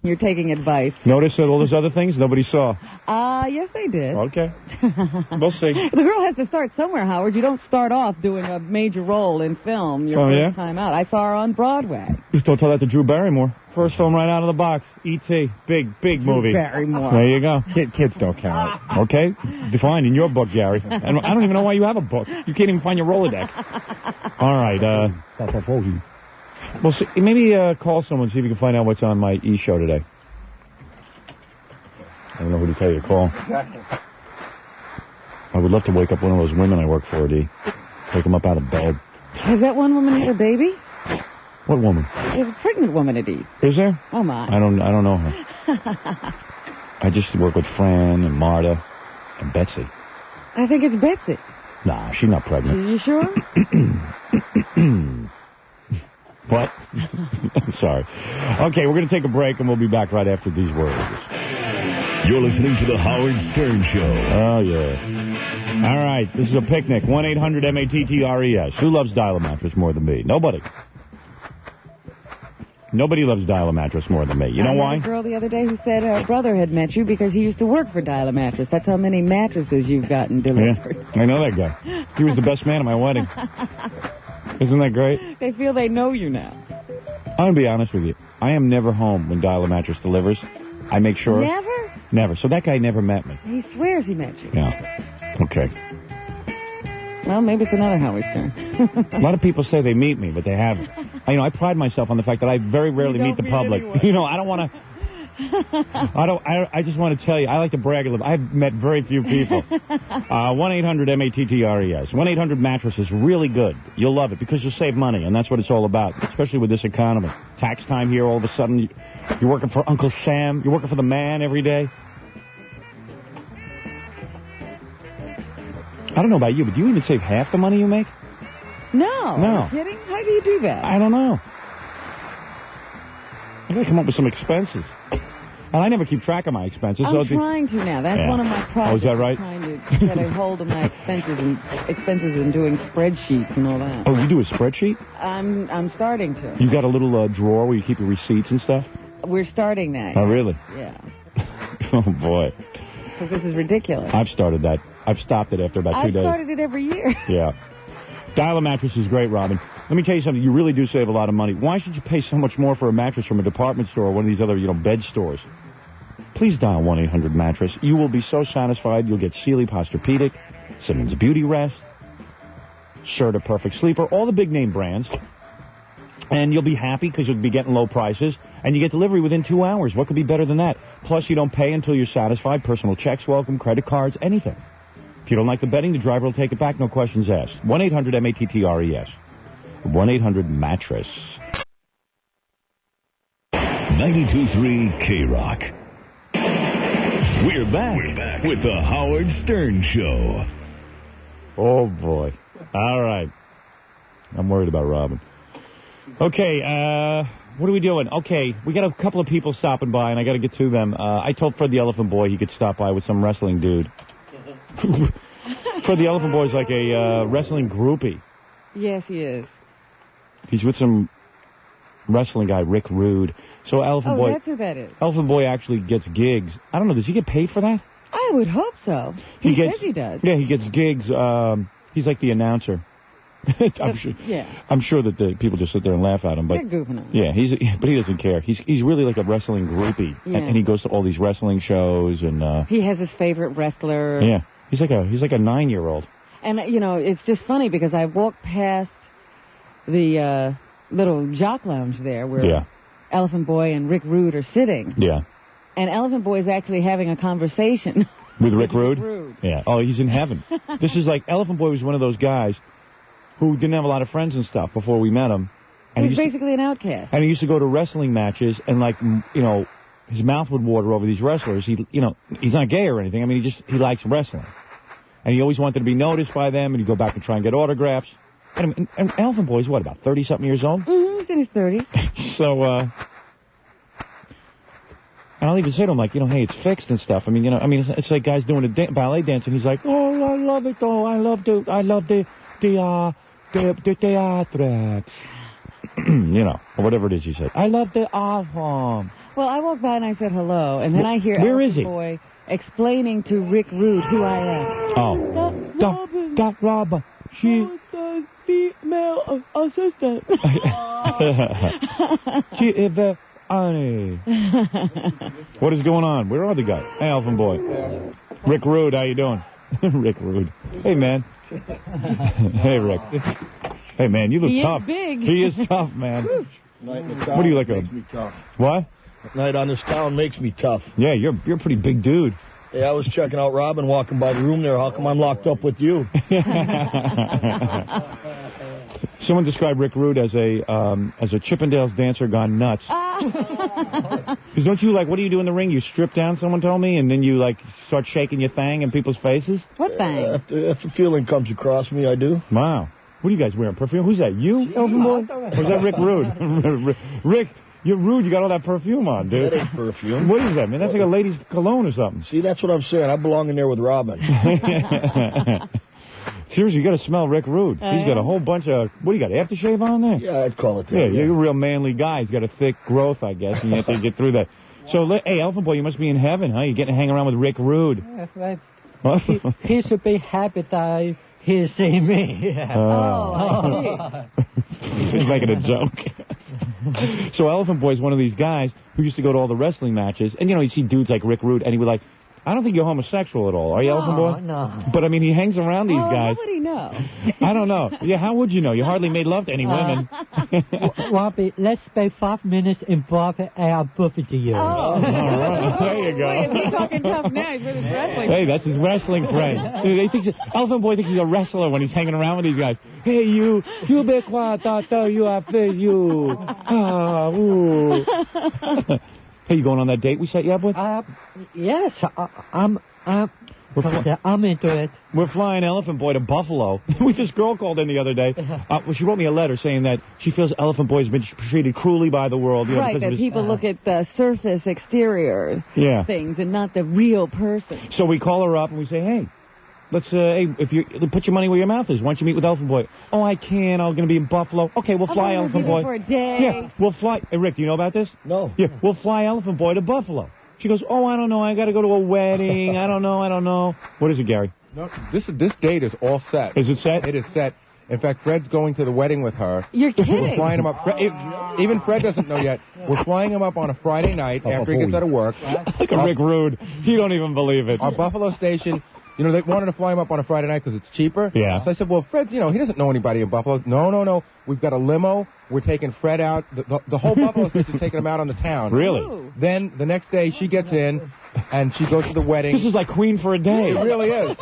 You're taking advice. Notice that all those other things nobody saw. Yes, they did. Okay. We'll see. The girl has to start somewhere, Howard. You don't start off doing a major role in film your first time out. I saw her on Broadway. Just don't tell that to Drew Barrymore. First film right out of the box. E.T. Big movie. Drew Barrymore. There you go. Kids don't count. Okay? Defined in your book, Gary. And I don't even know why you have a book. You can't even find your Rolodex. All right. Well, see, maybe call someone, see if you can find out what's on my E-show today. I don't know who to tell you to call. I would love to wake up one of those women I work for, D. Take them up out of bed. Has that one woman had a baby? What woman? There's a pregnant woman at East. Is there? Oh, my. I don't know her. I just work with Fran and Marta and Betsy. I think it's Betsy. Nah, she's not pregnant. Are you sure? What? Sorry. Okay, we're going to take a break, and we'll be back right after these words. You're listening to The Howard Stern Show. Oh, yeah. All right, this is a picnic. 1-800-MATTRES. Who loves Dial-A-Mattress more than me? Nobody. Nobody loves Dial-A-Mattress more than me. You know why? I met a girl the other day who said her brother had met you because he used to work for Dial-A-Mattress. That's how many mattresses you've gotten delivered. Yeah, I know that guy. He was the best man at my wedding. Isn't that great? They feel they know you now. I'm going to be honest with you. I am never home when Dial-A-Mattress delivers. I make sure. Never? Never. So that guy never met me. He swears he met you. Yeah. Okay. Well, maybe it's another Howard Stern. A lot of people say they meet me, but they haven't. I pride myself on the fact that I very rarely meet the public. Anyone. I don't want to... I just want to tell you, I like to brag a little. I've met very few people. 1-800-MATTRES. 1-800-Mattress is really good. You'll love it because you'll save money, and that's what it's all about, especially with this economy. Tax time here, all of a sudden, you're working for Uncle Sam. You're working for the man every day. I don't know about you, but do you even save half the money you make? No. No. Are you kidding? How do you do that? I don't know. I gotta come up with some expenses. And I never keep track of my expenses. I'm trying to now. That's one of my projects. Oh, is that right? Trying to get a hold of my expenses and doing spreadsheets and all that. Oh, you do a spreadsheet? I'm starting to. You got a little drawer where you keep your receipts and stuff? We're starting that. Oh, really? Yeah. Oh, boy. Because this is ridiculous. I've started that. I've stopped it after about 2 days. I've started it every year. Yeah. Dial-A-Mattress is great, Robin. Let me tell you something. You really do save a lot of money. Why should you pay so much more for a mattress from a department store or one of these other, bed stores? Please dial 1-800-Mattress. You will be so satisfied. You'll get Sealy Posturepedic, Simmons Beauty Rest, Serta Perfect Sleeper, all the big-name brands. And you'll be happy because you'll be getting low prices. And you get delivery within 2 hours. What could be better than that? Plus, you don't pay until you're satisfied. Personal checks welcome, credit cards, anything. If you don't like the bedding, the driver will take it back, no questions asked. 1-800-MATTRES. 1-800-Mattress. 92.3 K-Rock. We're back with the Howard Stern Show. Oh, boy. All right. I'm worried about Robin. Okay, what are we doing? Okay, we got a couple of people stopping by, and I got to get to them. I told Fred the Elephant Boy he could stop by with some wrestling dude. Fred the Elephant Boy is like a wrestling groupie. Yes, he is. He's with some wrestling guy, Rick Rude. So Elephant Boy... Oh, that's who that is. Elephant Boy actually gets gigs. I don't know, does he get paid for that? I would hope so. He says he does. Yeah, he gets gigs. He's like the announcer. I'm sure that the people just sit there and laugh at him. But they're goofing on him. Yeah, but he doesn't care. He's really like a wrestling groupie. Yeah. And he goes to all these wrestling shows. And he has his favorite wrestler. Yeah, he's like a 9-year-old. And, it's just funny because I walked past the little jock lounge there where Elephant Boy and Rick Rude are sitting. Yeah. And Elephant Boy is actually having a conversation. With Rick Rude? Yeah. Oh, he's in heaven. This is like, Elephant Boy was one of those guys who didn't have a lot of friends and stuff before we met him. And he's basically an outcast. And he used to go to wrestling matches and, his mouth would water over these wrestlers. He's not gay or anything. I mean, he likes wrestling. And he always wanted to be noticed by them, and he'd go back and try and get autographs. And Elephant Boy's, what, about 30-something years old? Mm-hmm, he's in his 30s. So, and I'll even say to him, like, hey, it's fixed and stuff. I mean, it's like guys doing a ballet dance, and he's like, oh, I love it, though. I love the theatrics. Or whatever it is he said. I love the art form. Well, I walked by and I said hello, and then I hear Where is he? Boy explaining to Rick Rude who I am. Oh. Doc Robin. She... the female assistant. She is the honey. What is going on? Where are the guys? Hey, Elfin Boy. Rick Rude, how you doing? Rick Rude. Hey, man. Hey, Rick. Hey, man, you look tough. He is big. He is tough, man. Night in the What do you like? Makes me tough. What? Night on this town makes me tough. Yeah, you're a pretty big dude. Hey, I was checking out Robin walking by the room there. How come I'm locked up with you? Someone described Rick Rude as a Chippendales dancer gone nuts. Because don't you, like, what do you do in the ring? You strip down, someone told me, and then you, like, start shaking your thang in people's faces? What thing? If the feeling comes across me, I do. Wow. What are you guys wearing? Perfume? Who's that? You, Elfin Boy? Or is that Rick Rude? Rick, you're rude. You got all that perfume on, dude. That ain't perfume. What is that, man? That's like a lady's cologne or something. See, that's what I'm saying. I belong in there with Robin. Seriously, you got to smell Rick Rude. He's got a whole bunch of... What do you got, aftershave on there? Yeah, I'd call it that. Yeah, you're a real manly guy. He's got a thick growth, I guess, and you have to get through that. So, hey, Elfin Boy, you must be in heaven, huh? You're getting to hang around with Rick Rude. Yes, he should be happy that he's seeing me. He's making a joke. So Elfin Boy's one of these guys who used to go to all the wrestling matches, and, you know, you see dudes like Rick Rude, and he would like, I don't think you're homosexual at all. Are you, Elfin Boy? No. But, I mean, he hangs around these guys. How would he know? I don't know. Yeah, how would you know? You hardly made love to any women. Robbie, let's spend 5 minutes in Boston and I'll book it to you. All right. There you go. Wait, if he's talking tough now, he's with his wrestling. Hey, that's his wrestling friend. Elfin Boy thinks he's a wrestler when he's hanging around with these guys. Hey, you be quiet, you are fit, you. Ah, ooh. Hey, you going on that date we set you up with? Yes, I'm into it. We're flying Elfin Boy to Buffalo. This girl called in the other day. Well, she wrote me a letter saying that she feels Elfin Boy's been treated cruelly by the world. You know, Right, that people look at the surface exterior things and not the real person. So we call her up and we say, hey, let's if you put your money where your mouth is. Why don't you meet with Elfin Boy? Oh, I can't. I'm going to be in Buffalo. Okay, we'll fly Elfin Boy. For a day. Yeah, we'll fly. Hey, Rick, do you know about this? No. Yeah, we'll fly Elfin Boy to Buffalo. She goes, oh, I don't know. I got to go to a wedding. I don't know. What is it, Gary? No, this date is all set. Is it set? It is set. In fact, Fred's going to the wedding with her. You're kidding. We're flying him up. Even Fred doesn't know yet. We're flying him up on a Friday night after he gets out of work. Like a Rick Rude. You don't even believe it. Our Buffalo station... You know, they wanted to fly him up on a Friday night because it's cheaper. Yeah. So I said, well, Fred's, you know, he doesn't know anybody in Buffalo. No. We've got a limo. We're taking Fred out. The whole Buffalo station's taking him out on the town. Really? Ooh. Then the next day she gets in and she goes to the wedding. This is like Queen for a day. It really is.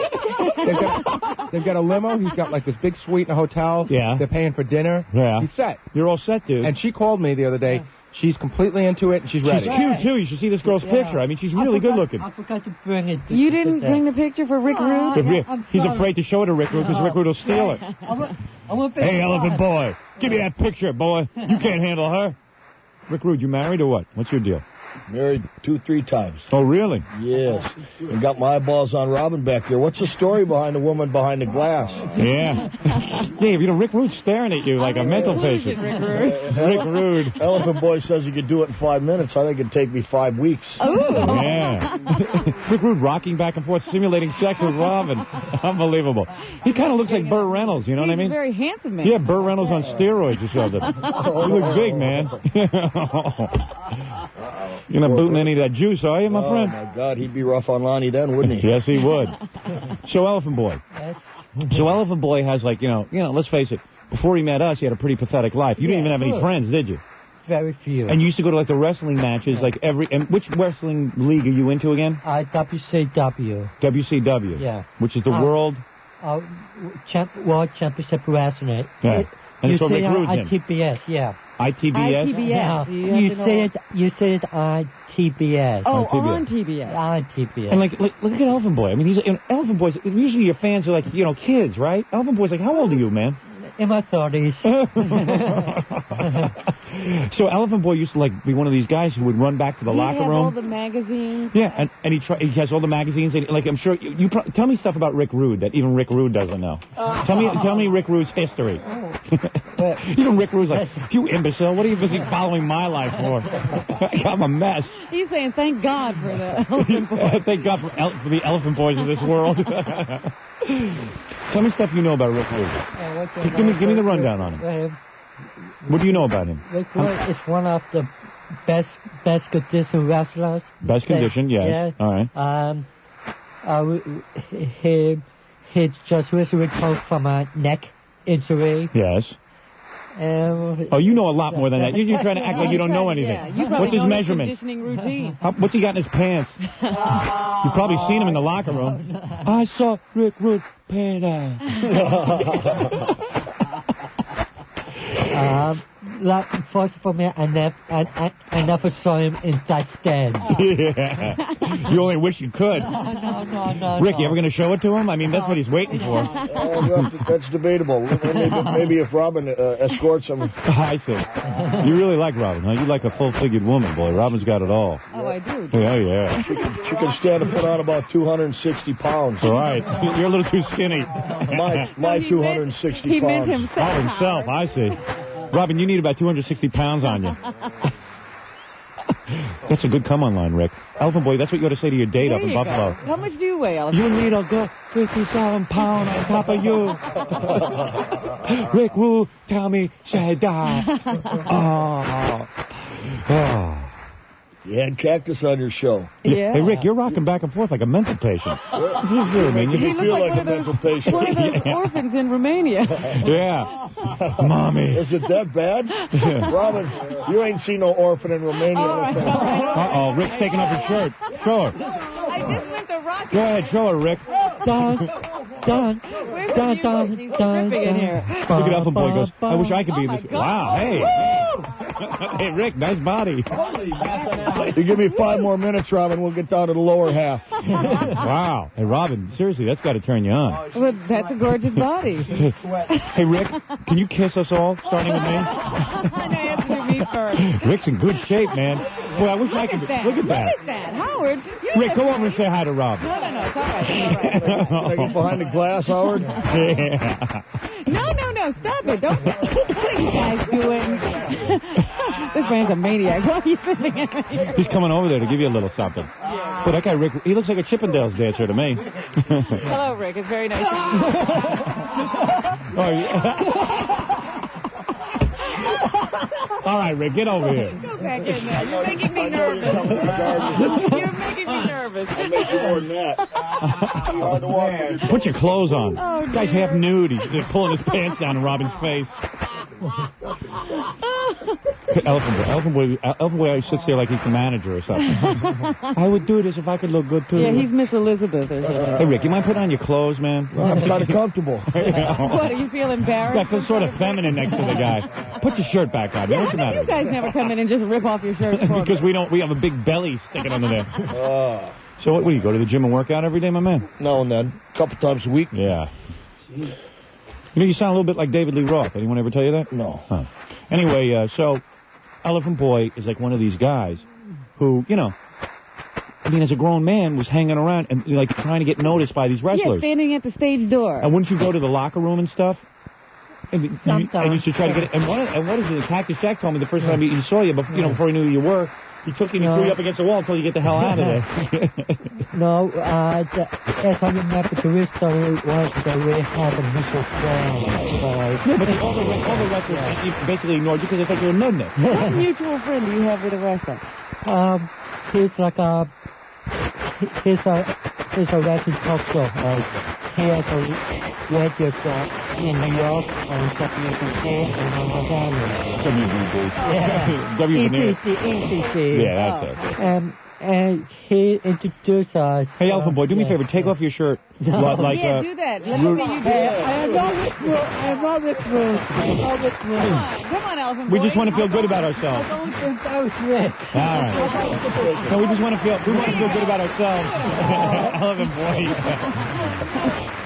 They've got a limo. He's got like this big suite in a hotel. Yeah. They're paying for dinner. Yeah. He's set. You're all set, dude. And she called me the other day. She's completely into it, and she's ready. She's cute, too. You should see this girl's picture. I mean, she's really good looking. I forgot to bring it. You didn't bring the picture for Rick Rude? He's afraid to show it to Rick Rude because Rick Rude will steal it. Hey, Elfin Boy, give me that picture, boy. You can't handle her. Rick Rude, you married or what? What's your deal? Married 2-3 times. Oh, really? Yes. And got my eyeballs on Robin back there. What's the story behind the woman behind the glass? Yeah. Dave, you know, Rick Rude's staring at you like a mental patient. Rick Rude. Rick Rude. Elfin Boy says he could do it in 5 minutes. I think it'd take me 5 weeks. Ooh. Yeah. Rick Rude rocking back and forth, simulating sex with Robin. Unbelievable. He kind of looks like Burt Reynolds, you know what I mean? He's a very handsome man. Yeah, Burt Reynolds on steroids or something. You look big, man. You're not booting any of that juice, are you, my friend? Oh, my God, he'd be rough on Lonnie then, wouldn't he? Yes, he would. So, Elfin Boy. So, Elfin Boy has, like, you know, let's face it, before he met us, he had a pretty pathetic life. You didn't even have any friends, did you? Very few. And you used to go to, like, the wrestling matches, like, and which wrestling league are you into again? WCW. WCW? Yeah. Which is the World World Championship Wrestling. Yeah. And You so say Rick Rude's in. ITBS, yeah. ITBS? ITBS. Yeah. You say it on TBS. Oh, TBS. on TBS. On TBS. And, like, look at Elfin Boy. I mean, Elfin Boy's, usually your fans are, like, you know, kids, right? Elfin Boy's like, how old are you, man? In my 30s. So Elfin Boy used to, like, be one of these guys who would run back to the locker room. He has all the magazines. Yeah, and he has all the magazines. And, like, I'm sure tell me stuff about Rick Rude that even Rick Rude doesn't know. Tell me Rick Rude's history. Even Rick Rude's like, you imbecile, what are you busy following my life for? I'm a mess. He's saying, thank God for the elephant boys. Thank God for the elephant boys of this world. Tell me stuff you know about Rick Rude. Give me the rundown on him. What do you know about him? Rick Rude is one of the best condition wrestlers. Best condition, yes. Yeah. All right. He just recently recovered from a neck injury. Yes. Oh, you know a lot more than that. You're trying to act like you don't know anything. Yeah, what's his measurement? Conditioning routine. What's he got in his pants? You've probably seen him in the locker room. I saw Rick Rude pants. First for me, I never saw him in that stance. Yeah. You only wish you could. No. Rick, you ever going to show it to him? I mean, that's what he's waiting for. That's debatable. Maybe if Robin escorts him. I see. You really like Robin, huh? You like a full-figured woman, boy. Robin's got it all. Oh, I do. Yeah. She can stand to put on about 260 pounds. Right. You're a little too skinny. My 260 pounds. He meant himself. Oh, himself. I see. Robin, you need about 260 pounds on you. That's a good come-on line, Rick. Elephant Boy, that's what you ought to say to your date up in Buffalo. Go. How much do you weigh, Elephant? You need a good 57 pound on top of you. Rick Woo, tell me, say die. Oh. You had Cactus on your show. Yeah. Hey, Rick, you're rocking back and forth like a mental patient. Really, man. He You looks feel like like a mental patient. one of those orphans in Romania. Yeah. Mommy. Is it that bad? Robin, you ain't seen no orphan in Romania. All right. Uh-oh, Rick's taking off his shirt. Show her. I just went to rock. Go ahead, show her, Rick. Dun. He's dripping in here. Look at Elephant Boy goes, I wish I could be Oh this. my God. Wow, hey. Hey, Rick, nice body. You give me 5 more minutes, Robin, we'll get down to the lower half. Wow. Hey, Robin, seriously, that's got to turn you on. Well, that's a gorgeous body. Hey, Rick, can you kiss us all, starting with me? I know you have to do me first. Rick's in good shape, man. Boy, I wish I could. Look at Look at that. Look at that. Howard. Rick, go over and say hi to Robin. No, it's all right. Can I get behind the glass, Howard? Yeah. No, stop it. Don't. What are you guys doing? This man's a maniac. Why are you sitting in here? He's coming over there to give you a little something. But that guy, Rick, he looks like a Chippendales dancer to me. Hello, Rick. It's very nice to meet you. Oh, yeah. All right, Rick, get over here. Go back in there. You're making me nervous. You're making me nervous. I'll make you more than that. Hard to walk. Put your clothes on. Oh, This guy's half nude. He's pulling his pants down in Robin's face. Elephant Boy sits there like he's the manager or something. I would do this if I could look good, too. Yeah, he's Miss Elizabeth or something. Hey, Rick, you mind putting on your clothes, man? I'm kind of comfortable. What, do you feel embarrassed? That feels sort of feminine next to the guy. Put your shirt back on, man. What's the How matter? come you guys never come in and just rip off your shirts for Because me? we have a big belly sticking under there. So what do you go to the gym and work out every day, my man? Now and then. A couple times a week. Yeah. You know, you sound a little bit like David Lee Roth. Anyone ever tell you that? No. Huh. Anyway, so Elephant Boy is like one of these guys who, you know, I mean, as a grown man, was hanging around and like trying to get noticed by these Yeah, wrestlers. standing at the stage door. And wouldn't you go to the locker room and stuff? And you should try to get it. And what is it? Cactus Jack told me the first time he saw you, before he knew who you were, he took you and he threw you up against the wall until you get the hell out of there. No, as I remember, the real story was that we had a mutual friend. Yeah, but all the wrestlers basically ignored you because they thought you were a nudnik. What mutual friend do you have with a wrestler? He's like he's a wrestling talk show. He has a radio show in New York on WBC and on WBC. Yeah. ECC. Yeah, that's it. And he introduced us. Hey, Elephant Boy, do me a favor. Take off your shirt. Yeah, do that. Let me see you do it. I'm not with Ruth. Come on, Elephant Boy. We just want to feel good about ourselves. I don't think that was Rick. All right. No, we want to feel good about ourselves.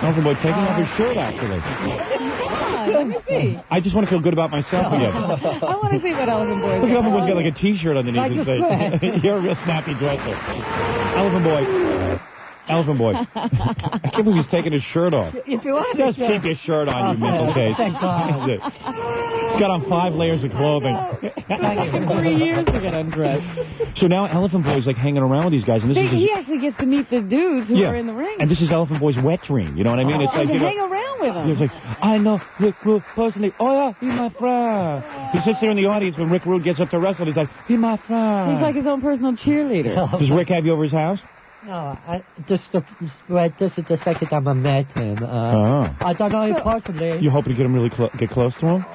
Elephant Boy taking off his shirt, actually. Come on, let me see. I just want to feel good about myself again. I want to see what Elephant Boy Look, Elephant Boy's got like a T-shirt underneath his face. You're a real snappy dresser. Elephant Boy, Elephant Boy. I can't believe he's taking his shirt off. If you want Just keep your shirt on, you mental case. Thank God. That's it. He's got on 5 layers of clothing. It took 3 years to get undressed. So now Elephant Boy's like hanging around with these guys, and this is He actually gets to meet the dudes who are in the ring. And this is Elephant Boy's wet dream. You know what I mean? It's like to hang around with him. He's like, I know Rick Rude personally. Oh yeah, he's my friend. He sits there in the audience when Rick Rude gets up to wrestle. He's like, he's my friend. He's like his own personal cheerleader. Does Rick have you over his house? No, this is the second time I met him. I don't know him personally. You hoping to get him really get close to him?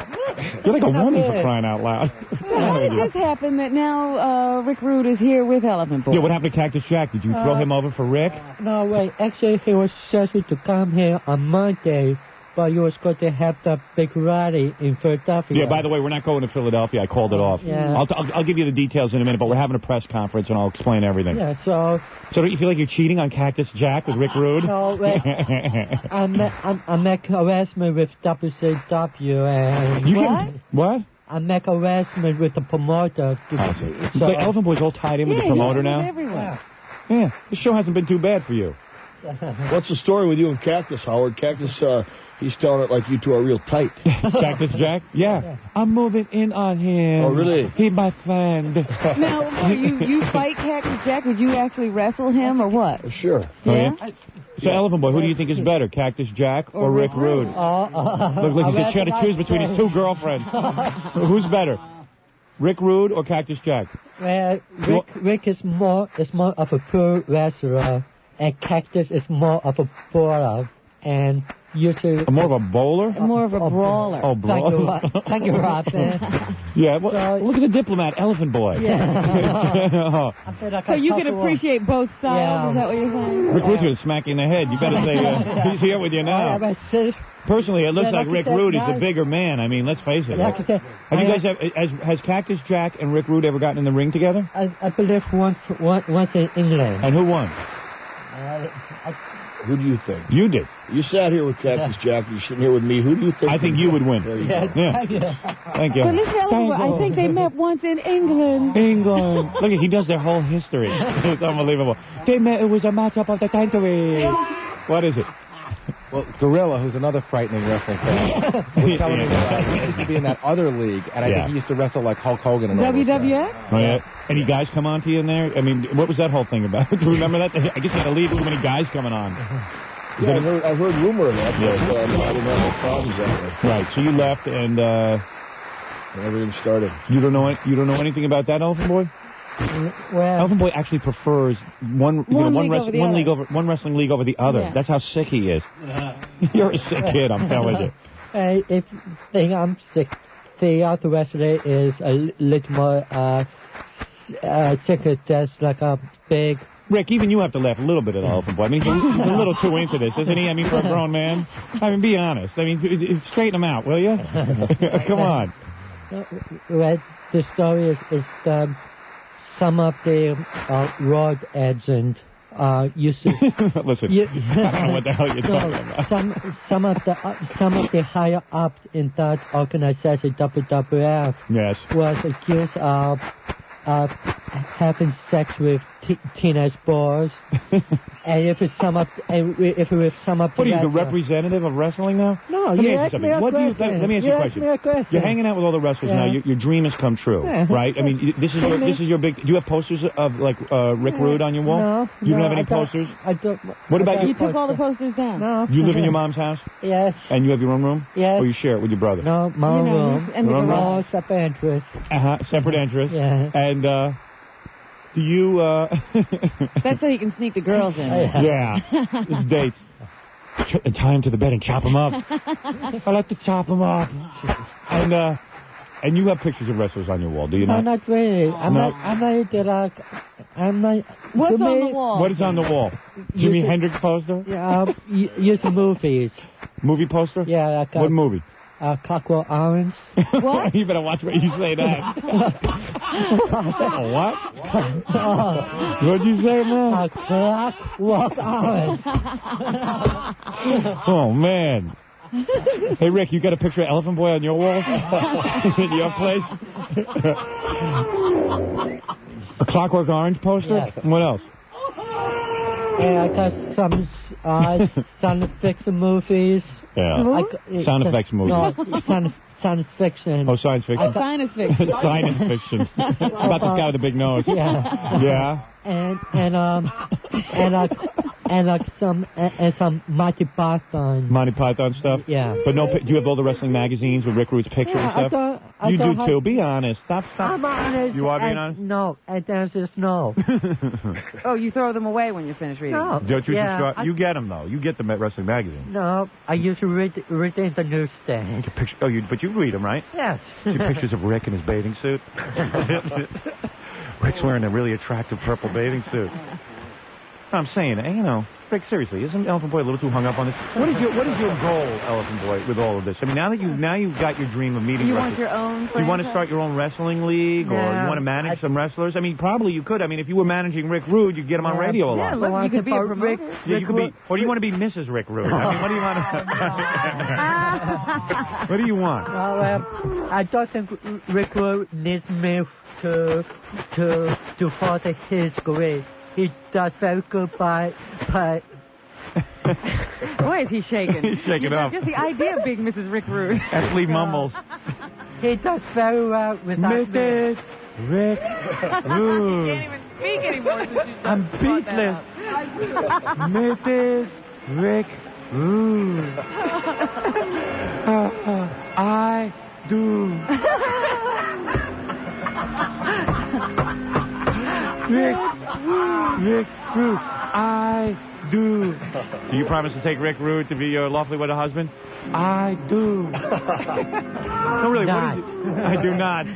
You're like a woman for crying out loud. So how did this happen that now Rick Rude is here with Elephant Boy? Yeah, what happened to Cactus Jack? Did you throw him over for Rick? No, wait. Actually, he was scheduled to come here on Monday, but he was going to have the big rally in Philadelphia. Yeah, by the way, we're not going to Philadelphia. I called it off. Yeah. I'll give you the details in a minute, but we're having a press conference, and I'll explain everything. Yeah, so don't you feel like you're cheating on Cactus Jack with Rick Rude? No, wait. I make arrangement with WCW and... What? I make arrangement with the promoter. So the Elephant Boy's all tied in with the promoter now? Everywhere. Yeah, this show hasn't been too bad for you. What's the story with you and Cactus, Howard? Cactus, he's telling it like you two are real tight. Cactus Jack? Yeah. I'm moving in on him. Oh, really? He's my friend. Now, you fight Cactus Jack? Would you actually wrestle him or what? Sure. Yeah? So, Elephant Boy, who do you think is better, Cactus Jack or Rick Rude? Look, he's got to choose between his 2 girlfriends. Who's better, Rick Rude or Cactus Jack? Well, Rick is more of a pure wrestler, and Cactus is more of a brawler, and usually... More of a bowler? More of a brawler. Oh, brawler. Thank you, Robin. Yeah, well, look at the diplomat, Elephant Boy. Yeah. So you can appreciate both styles, is that what you're saying? Rick Rude's going to smack you in the head. You better say he's here with you now. Personally, it looks like Rick Rude is a bigger man. I mean, let's face it. Have you guys has Cactus Jack and Rick Rude ever gotten in the ring together? I believe once in England. And who won? Who do you think? You did. You sat here with Cactus Jack. You're sitting here with me. Who do you think? I think you would win. There you go. Thank you. But listen, I think they met once in England. Look, he does their whole history. It's unbelievable. They met. It was a matchup of the century. What is it? Well, Gorilla, who's another frightening wrestling fan, was telling me that he used to be in that other league, and I think he used to wrestle like Hulk Hogan and all WWF? Oh, yeah. Any guys come on to you in there? I mean, what was that whole thing about? Do you remember that? I guess you had to leave. Too many guys coming on. Yeah, I've heard rumor of that, but I didn't have no problems that way. Right, so you left, and everything started. You don't know anything about that, Elephant Boy? Well, Elephant Boy actually prefers one wrestling league over the other. Yeah. That's how sick he is. You're a sick kid, I'm telling you. If I'm sick, the other wrestler is a little more sicker. Just like a big. Rick, even you have to laugh a little bit at Elephant Boy. I mean, he's a little too into this, isn't he? I mean, for a grown man. I mean, be honest. I mean, straighten him out, will you? Come on. Well, the story is some of the road agent used to... Listen, I don't know what the hell you're talking about. Some of the higher ups in that organization, WWF, was accused of having sex with teenage boys. And if it's some of what are you, the representative of wrestling now? No, let me ask you something. Let me ask you a question. You're hanging out with all the wrestlers now. Your dream has come true, right? I mean, this is your big. Do you have posters of like Rick Rude on your wall? No. You don't have any posters? I don't. What about you? You took all the posters down. No. You live in your mom's house? Yes. And you have your own room? Yes. Or you share it with your brother? No, my room. And the garage. Separate entrance. Separate entrance. Yeah. And do you? That's so you can sneak the girls in. Yeah. This dates. Tie him to the bed and chop him up. I like to chop him up. And you have pictures of wrestlers on your wall, do you not? No, not really. I'm not. What's on the wall? What is on the wall? Jimi Hendrix poster? Yeah, use movies. Movie poster? Yeah. What movie? Clockwork Orange. What? You better watch what you say that. What? What'd you say, man? Clockwork Orange. Oh, man. Hey, Rick, you got a picture of Elephant Boy on your wall? In your place? A Clockwork Orange poster? Yeah. What else? And I got some sound effects movies. Yeah. Sound effects movies. No, science fiction. Oh, science fiction. Science fiction. Science fiction. It's about this guy with the big nose. Yeah. Yeah. And some Monty Python. Monty Python stuff? Yeah. But no, do you have all the wrestling magazines with Rick Rude's picture and stuff? You do too. Be honest. Stop. I'm honest. You are being honest? No, and the answer is no. Oh, you throw them away when you finish reading? No. Don't you? You get them though. You get the wrestling magazine. No, I used to read in the newsstand. But you read them, right? Yes. See pictures of Rick in his bathing suit. Rick's wearing a really attractive purple bathing suit. I'm saying, Rick, seriously, isn't Elephant Boy a little too hung up on this? What is your goal, Elephant Boy, with all of this? I mean, now you've got your dream of meeting You wrestlers. want your own franchise? You want to start your own wrestling league, or you want to manage some wrestlers? I mean, probably you could. I mean, if you were managing Rick Rude, you'd get him on radio a lot. Yeah, look, you could be a promoter. You could be, or do you want to be Mrs. Rick Rude? I mean, what do you want to... What do you want? Well, I don't think Rick Rude needs me to follow his career. He does very good by Why is he shaking? He's shaking up. Just the idea of being Mrs. Rick Rude. Ashley mumbles. He does very well without Mrs. Rick Rude. He can't even speak anymore. I'm beatless. Mrs. Rick Rude. I do. Rick Rude, I do. Do you promise to take Rick Rude to be your lawfully wedded husband? I do. No, really, what is it? I do not.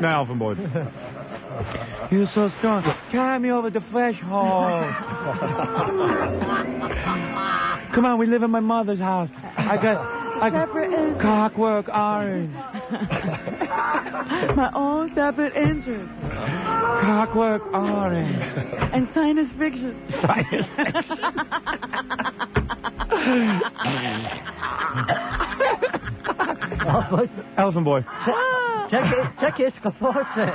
Now, Elephant Boy. You're so strong. Carry me over the threshold. Come on, we live in my mother's house. I got Clockwork Orange. My own separate entrance. Clockwork Orange. And science fiction. Science fiction. Elephant Boy. Jackie's convulsing.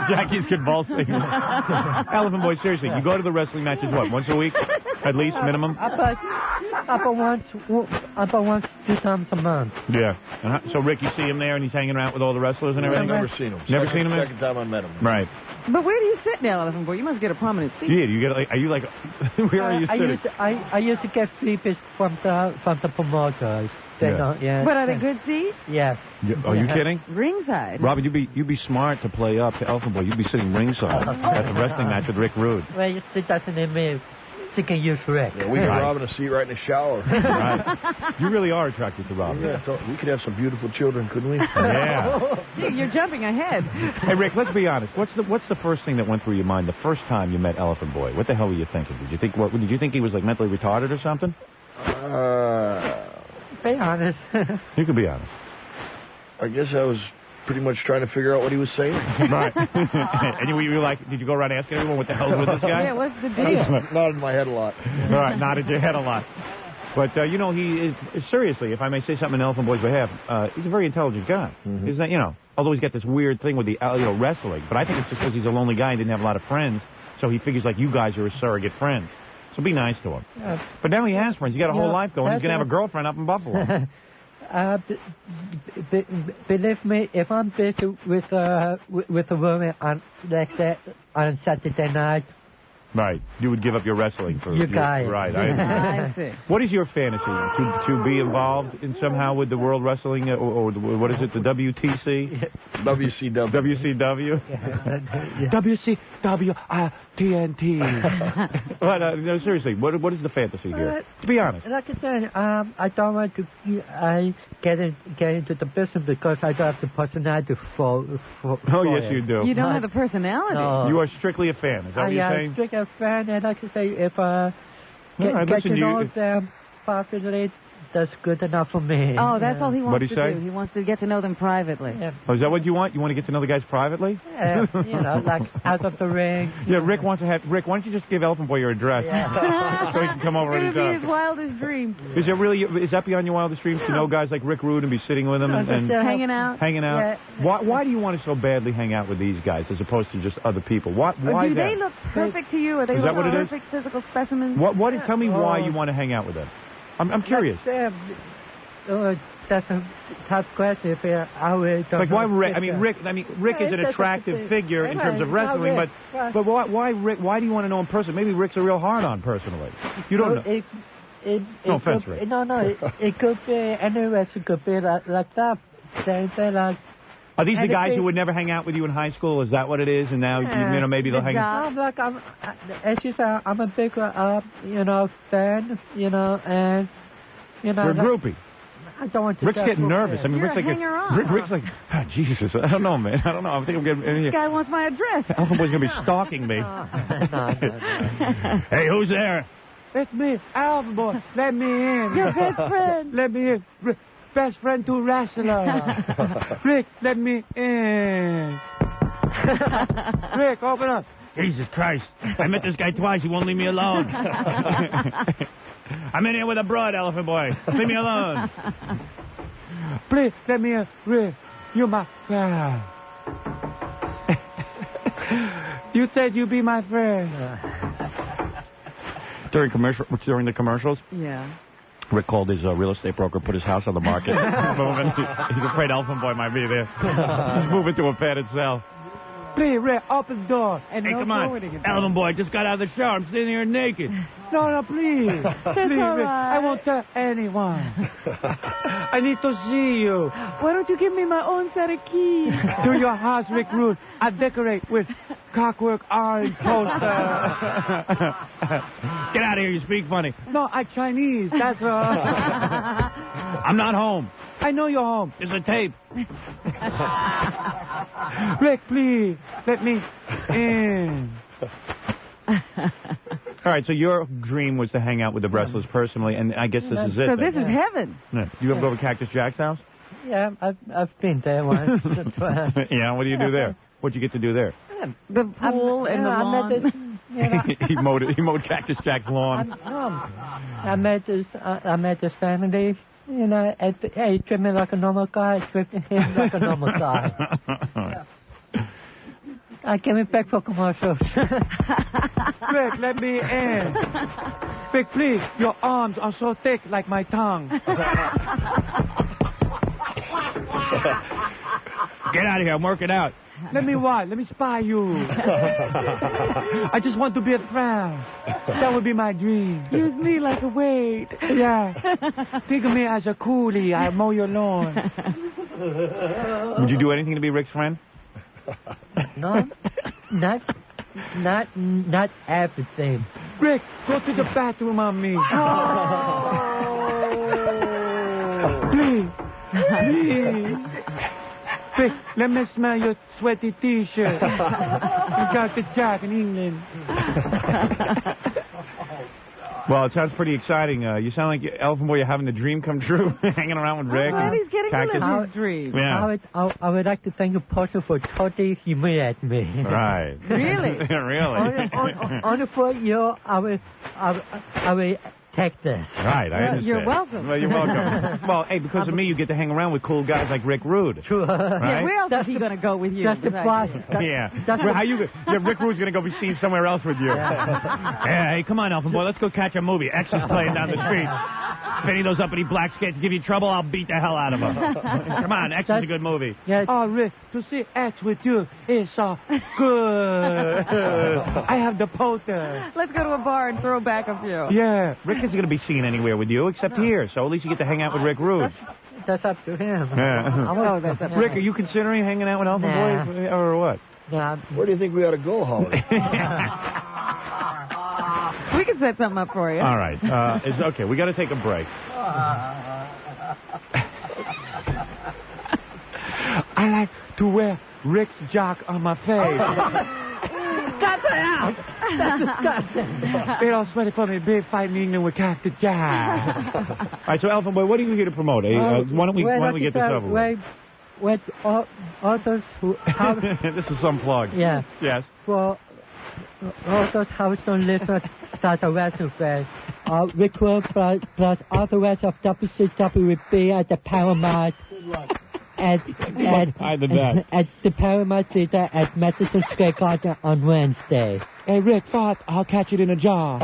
Jackie's convulsing. Elephant Boy, seriously, you go to the wrestling matches, what, once a week? At least, minimum? About once, 2 times a month. Yeah. So, Rick, you see him there and he's hanging around with all the wrestlers and everything? I've never seen him. Never seen him there? Second time I met him. Right. But where do you sit now, Elephant Boy? You must get a prominent seat. Yeah, you get are you like, where are you sitting? I used to get freebies from the promoters. Yeah. But are they good seats? Yes. Are you kidding? Ringside. Robin, you'd be smart to play up to Elephant Boy. You'd be sitting ringside at the wrestling match with Rick Rude. Well, she doesn't need me. She can use Rick. Yeah, we give Robin a seat right in the shower. Right. You really are attracted to Robin. Yeah, we could have some beautiful children, couldn't we? Yeah. You're jumping ahead. Hey, Rick, let's be honest. What's the first thing that went through your mind the first time you met Elephant Boy? What the hell were you thinking? Did you think he was like mentally retarded or something? Be honest. You can be honest. I guess I was pretty much trying to figure out what he was saying. Right. And you were like, did you go around asking everyone what the hell's with this guy? Yeah, what's the deal? Nodded in my head a lot. All right, nodded your head a lot. But, he is, seriously, if I may say something on Elephant Boy's behalf, he's a very intelligent guy. Mm-hmm. He's not, although he's got this weird thing with the, wrestling. But I think it's just because he's a lonely guy and didn't have a lot of friends. So he figures like you guys are his surrogate friends. So be nice to him. But now he has friends. He's got a whole life going. He's going to have a girlfriend up in Buffalo. Believe me, if I'm busy with a woman on Saturday night, right, you would give up your wrestling for you guys. Right, I see. What is your fantasy? To be involved in somehow with the World Wrestling or what is it? The WTC, WCW, WCW, WCW, TNT. But no, seriously, what is the fantasy here? To be honest, like I said, I don't want to get into the business because I don't have the personality for Oh, yes, you do. You don't have the personality. No. You are strictly a fan. Is that what you're saying? Strictly a fan, and like I say, if get to know them properly, that's good enough for me. Oh, that's all he wants What'd he say? do. He wants to get to know them privately. Yeah, Oh, is that what you want? You want to get to know the guys privately? like out of the ring. Yeah, Rick wants to have... Rick, why don't you just give Elephant Boy your address so he can come over It'll be anytime. his wildest dream. Is that beyond your wildest dreams to know guys like Rick Rude and be sitting with them and Hanging out? hanging out? Yeah. Why do you want to so badly hang out with these guys as opposed to just other people? Why Do that? they look perfect to you? Are they Is that what it is? perfect physical specimens? Tell me why you want to hang out with them. I'm curious. That's a tough question. If I would Like why Rick? Rick is an attractive figure in terms of wrestling, but why Rick? Why do you want to know him personally? Maybe Rick's a real hard-on personally. You don't know. No offense, Rick. No. It could be anywhere. It could be like that. They like. Are these the guys who would never hang out with you in high school? Is that what it is? And now maybe they'll hang out. As you said, I'm a big fan. And You're a groupie. I don't want to. Rick's getting nervous. You're Rick's a hanger-on. Rick's like, oh, Jesus. I don't know, man. I don't know. I think I'm getting. This guy wants my address. Elephant Boy's gonna be stalking me. No. Hey, who's there? It's me, Elephant Boy. Let me in. Your best friend. Let me in. Best friend to wrestler. Rick, let me in. Rick, open up. Jesus Christ. I met this guy twice. He won't leave me alone. I'm in here with a broad, Elephant Boy. Leave me alone. Please, let me in. Rick, you're my friend. You said you'd be my friend. During the commercials? Yeah. Rick called his real estate broker, put his house on the market. Moving. He's afraid Elephant Boy might be there. He's moving to a padded cell. Please, Rick, open the door. And Hey, no come on. forwarding it. Elephant Boy just got out of the shower. I'm sitting here naked. No, please. Please, all Rick. right. I won't tell anyone. I need to see you. Why don't you give me my own set of keys? To your house, Rick Rude. I decorate with cockwork orange poster. Get out of here. You speak funny. No, I'm Chinese. That's all. I'm not home. I know you're home. There's a tape. Rick, please, let me in. All right, so your dream was to hang out with the wrestlers personally, and I guess this is it. So then. this is heaven. Yeah. You ever go to Cactus Jack's house? Yeah, I've been there once. Yeah, what do you do there? What'd you get to do there? The pool and the lawn. He mowed Cactus Jack's lawn. I met this family. He treated me like a normal guy. I treated him like a normal guy. I came back for commercials. Rick, let me in. Rick, please, your arms are so thick like my tongue. Get out of here. I'm working out. Let me what? Let me spy you. I just want to be a friend. That would be my dream. Use me like a weight. Yeah. Think of me as a coolie. I mow your lawn. Would you do anything to be Rick's friend? No, not everything. Rick, go to the bathroom on me. Please. Rick, let me smell your sweaty T-shirt. You got the Jack in England. Well, it sounds pretty exciting. You sound like Elephant Boy. You're having the dream come true, hanging around with Rick. Well, he's getting Cactus. to live his dream. Yeah. I would like to thank a person for totally humiliate me. Right. Really? Really? Only for you, I will take this. Right, I understand. You're welcome. Well, you're welcome. Well, hey, because of me, you get to hang around with cool guys like Rick Rude. Sure. Right? Yeah, where else is he going to go with you? That's the besides plus. you? Yeah. Rick Rude's going to go be seen somewhere else with you. Yeah, hey, come on, Elephant Boy. Let's go catch a movie. X is playing down the street. If any of those uppity black skates give you trouble, I'll beat the hell out of them. Come on, X is a good movie. Yeah. Oh, Rick, to see X with you is so good. I have the poster. Let's go to a bar and throw back a few. Yeah. Rick isn't going to be seen anywhere with you except here, so at least you get to hang out with Rick Rude. That's up to him. Yeah. That's up to Rick, him. are you considering hanging out with Elephant Boy or what? Yeah. Where do you think we ought to go, Howard? We can set something up for you. All right. It's okay. We got to take a break. I like to wear Rick's jock on my face. Cut it out. That's disgusting. They all sweaty for me. Big fight in England with Cactus Jack. All right, so Elfin Boy, what are you here to promote? Why don't we get this over with? With all those who have... This is some plug. Yeah. Yes. For all those Houston listeners that are wrestling fans, Rickwood plus all the rest of WCWB at the Paramount. At the Paramount Theater at Madison Square Garden on Wednesday. Hey, Rick, fuck, I'll catch it in a jar.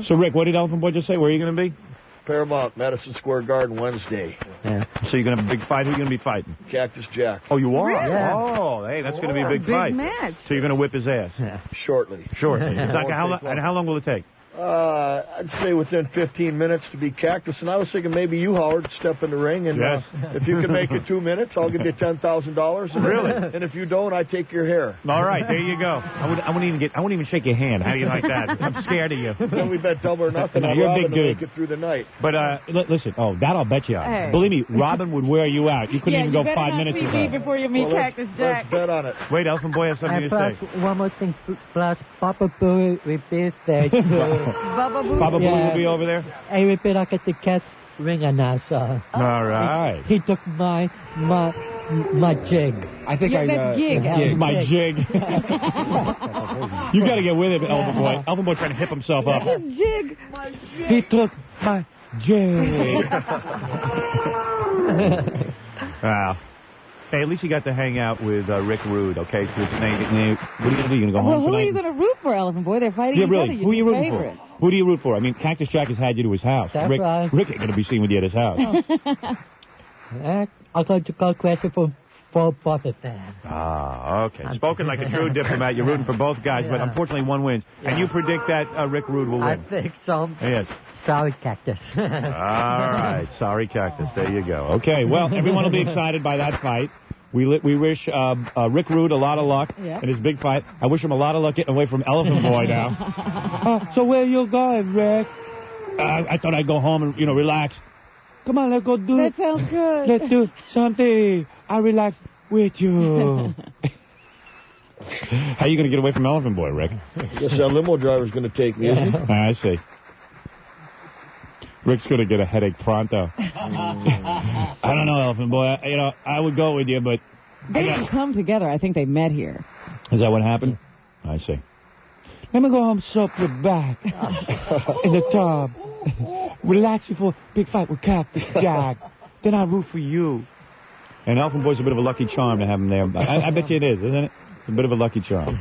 So, Rick, what did Elfin Boy just say? Where are you going to be? Paramount, Madison Square Garden, Wednesday. Yeah. So you're going to have a big fight? Who are you going to be fighting? Cactus Jack. Oh, you are? Really? Yeah. Oh, hey, that's going to be a big fight. Match. So you're going to whip his ass? Yeah. Shortly. Shortly. How long will it take? I'd say within 15 minutes to beat Cactus, and I was thinking maybe you, Howard, step in the ring, and Yes. If you can make it 2 minutes, I'll give you $10,000. Really? And if you don't, I take your hair. All right, there you go. I wouldn't even shake your hand. How do you like that? I'm scared of you. Then we bet double or nothing. No, on you're a Robin big to dude. make it through the night. But listen, that I'll bet you on. Hey. Believe me, Robin would wear you out. You couldn't even go 5 minutes with with her. before you meet Cactus Jack. Let's bet on it. Wait, Elfin Boy has something And to plus, say. one more thing, plus Papa Boo will be there too. Bubba Boo. Baba Boo Yeah. will be over there? I will be like at the cat's ring announcer. All right. He took my jig. I think That's gig, Elfin. My jig. You got to get with him, Elfin Boy. Elfin Boy trying to hip himself up. Jig. He took my jig. Wow. Hey, at least you got to hang out with Rick Rude, okay? So what are you going to do? You going to go Well, home who tonight? are you going to root for, Elephant Boy? They're fighting Yeah, each really. other. Who are you rooting favorites. for? Who do you root for? I mean, Cactus Jack has had you to his house. That's Rick right. ain't going to be seen with you at his house. I'm going to go question for both of them. Ah, okay. Spoken like a true diplomat. You're rooting for both guys, but Yeah. unfortunately one wins. And you predict that Rick Rude will I win. think so. Yes. Sorry, Cactus. All right. Sorry, Cactus. There you go. Okay, well, everyone will be excited by that fight. We wish Rick Rude a lot of luck in his big fight. I wish him a lot of luck getting away from Elephant Boy now. So where you going, Rick? I thought I'd go home and, relax. Come on, let's go do That sounds good. Let's do something. I relax with you. How are you going to get away from Elephant Boy, Rick? I guess that limo driver's going to take me, isn't he? I see. Rick's going to get a headache pronto. I don't know, Elephant Boy. I would go with you, but... They didn't come together. I think they met here. Is that what happened? I see. Let me go home, soak the back in the tub. Relax before big fight with Cactus Jack. Then I root for you. And Elephant Boy's a bit of a lucky charm to have him there. I bet you it is, isn't it? It's a bit of a lucky charm.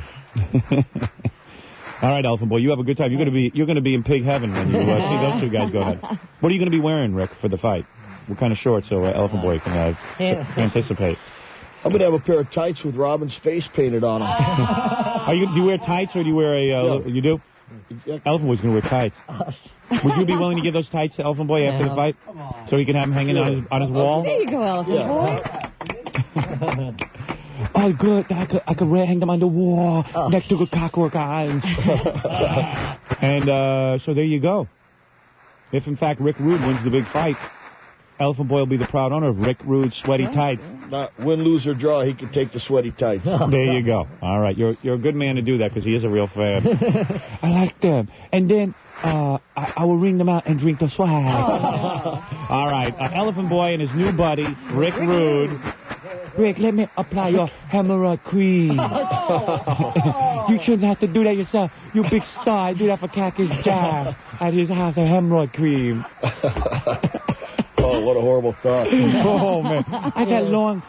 All right, Elephant Boy, you have a good time. You're going to be in pig heaven when you see those two guys go ahead. What are you going to be wearing, Rick, for the fight? What kind of shorts so Elephant Boy can anticipate? I'm going to have a pair of tights with Robin's face painted on them. Do you wear tights or do you wear a... You do? Elephant Boy's going to wear tights. Would you be willing to give those tights to Elephant Boy after the fight? So he can have them hanging on his wall? There you go, Elephant Boy. Oh, good. I could hang them on the wall next to the cockwork eyes. And so there you go. If, in fact, Rick Rude wins the big fight, Elephant Boy will be the proud owner of Rick Rude's sweaty tights. Not win, lose, or draw, he can take the sweaty tights. There you go. All right. You're a good man to do that because he is a real fan. I like them. And then I will wring them out and drink the swag. All right. Elephant Boy and his new buddy, Rick Rude. Rick, let me apply your hemorrhoid cream. You shouldn't have to do that yourself. You big star. I do that for Cactus Jack at his house, a hemorrhoid cream. Oh, what a horrible thought. Oh, man. I got long,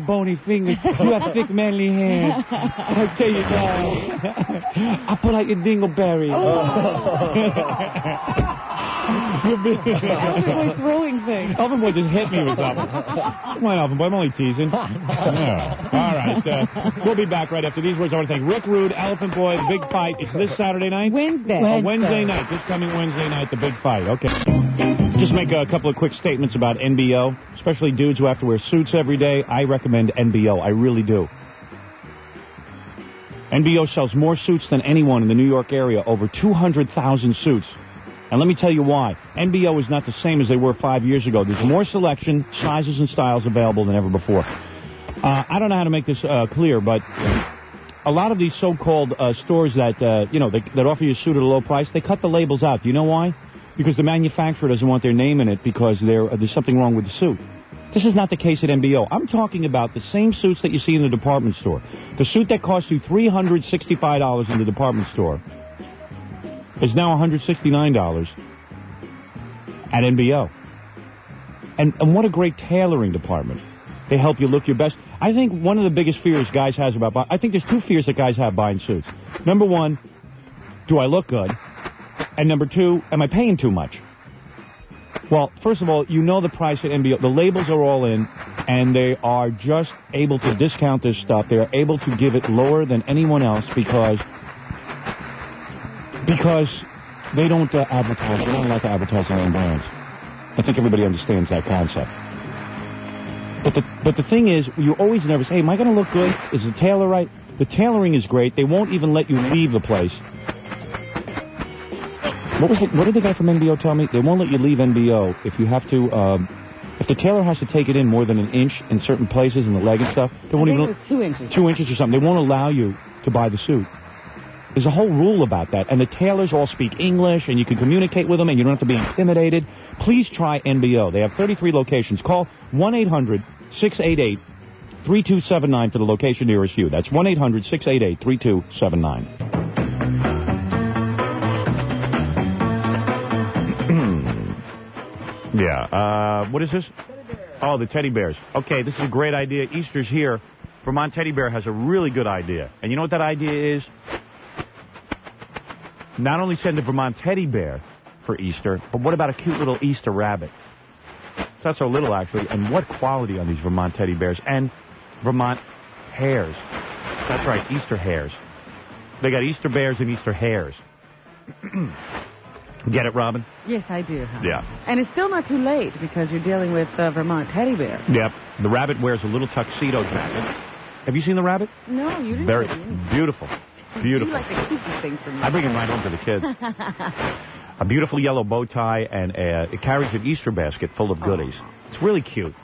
bony fingers. You have thick, manly hands. I tell you that. I pull out your dingleberry. Elephant Boy throwing things. Elephant Boy just hit me with something. Come on, Elephant Boy. I'm only teasing. Yeah. All right. We'll be back right after these words. I want to thank Rick Rude, Elephant Boy, the big fight. It's this Saturday night? Wednesday. Wednesday night. This coming Wednesday night, the big fight. Okay. Just make a couple of quick statements about NBO, especially dudes who have to wear suits every day. I recommend NBO. I really do. NBO sells more suits than anyone in the New York area, over 200,000 suits. And let me tell you why. NBO is not the same as they were 5 years ago. There's more selection, sizes, and styles available than ever before. I don't know how to make this clear, but a lot of these so-called stores that, that offer you a suit at a low price, they cut the labels out. Do you know why? Because the manufacturer doesn't want their name in it because there's something wrong with the suit. This is not the case at MBO. I'm talking about the same suits that you see in the department store. The suit that cost you $365 in the department store is now $169 at MBO. And what a great tailoring department. They help you look your best. I think one of the biggest fears guys has about buying... I think there's two fears that guys have buying suits. Number one, do I look good? And number two, am I paying too much? Well, first of all, you know the price at MBO. The labels are all in, and they are just able to discount this stuff. They are able to give it lower than anyone else because they don't advertise. They don't like to advertise their own brands. I think everybody understands that concept. But the thing is, you're always nervous. Hey, am I going to look good? Is the tailor right? The tailoring is great. They won't even let you leave the place. What did the guy from NBO tell me? They won't let you leave NBO if you have to, if the tailor has to take it in more than an inch in certain places in the leg and stuff. They won't I think it was 2 inches. 2 inches or something. They won't allow you to buy the suit. There's a whole rule about that. And the tailors all speak English, and you can communicate with them, and you don't have to be intimidated. Please try NBO. They have 33 locations. Call 1-800-688-3279 for the location nearest you. That's 1-800-688-3279. Yeah, what is this? Oh, the teddy bears. Okay, this is a great idea. Easter's here. Vermont Teddy Bear has a really good idea. And you know what that idea is? Not only send a Vermont Teddy Bear for Easter, but what about a cute little Easter rabbit? It's not so little, actually. And what quality on these Vermont Teddy Bears? And Vermont hares. That's right, Easter hares. They got Easter bears and Easter hares. Get it, Robin? Yes, I do. Huh? Yeah. And it's still not too late because you're dealing with Vermont Teddy Bear. Yep. The rabbit wears a little tuxedo jacket. Have you seen the rabbit? No, you didn't. Very beautiful. Beautiful. You like the cutest things from me. I bring him right home to the kids. A beautiful yellow bow tie, and it carries an Easter basket full of goodies. It's really cute.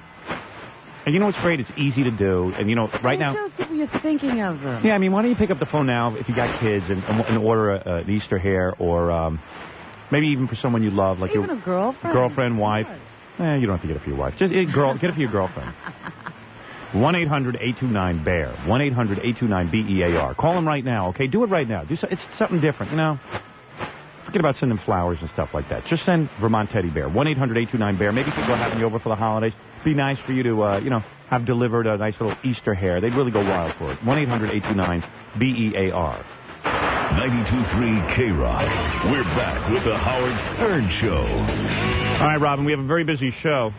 And you know what's great? It's easy to do. And, you know, right now... Shows people you're thinking of them. Yeah, I mean, why don't you pick up the phone now if you got kids and order an Easter hare or maybe even for someone you love. Like even your a girlfriend. Girlfriend, wife. You don't have to get it for your wife. Just get it for your girlfriend. 1-800-829-BEAR. 1-800-829-BEAR. Call them right now, okay? Do it right now. It's something different, you know? Forget about sending flowers and stuff like that. Just send Vermont Teddy Bear. 1-800-829-BEAR. Maybe people are having you over for the holidays. Be nice for you to, have delivered a nice little Easter hare. They'd really go wild for it. 1-800-829-BEAR. 92.3 K-Rock. We're back with the Howard Stern Show. All right, Robin, we have a very busy show.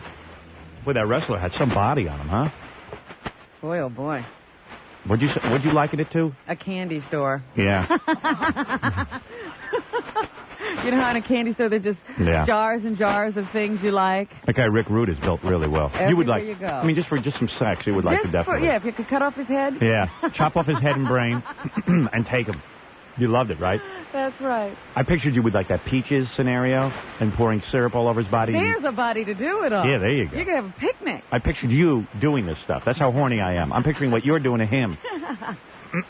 Boy, that wrestler had some body on him, huh? Boy, oh boy. What'd you liken it to? A candy store. Yeah. You know how in a candy store there's just jars and jars of things you like? That guy Rick Rude is built really well. Everywhere you would like. You go. I mean, just for some sex, you would like to definitely. If you could cut off his head. Yeah, chop off his head and brain, and take him. You loved it, right? That's right. I pictured you with like that Peaches scenario and pouring syrup all over his body. There's a body to do it on. Yeah, there you go. You could have a picnic. I pictured you doing this stuff. That's how horny I am. I'm picturing what you're doing to him.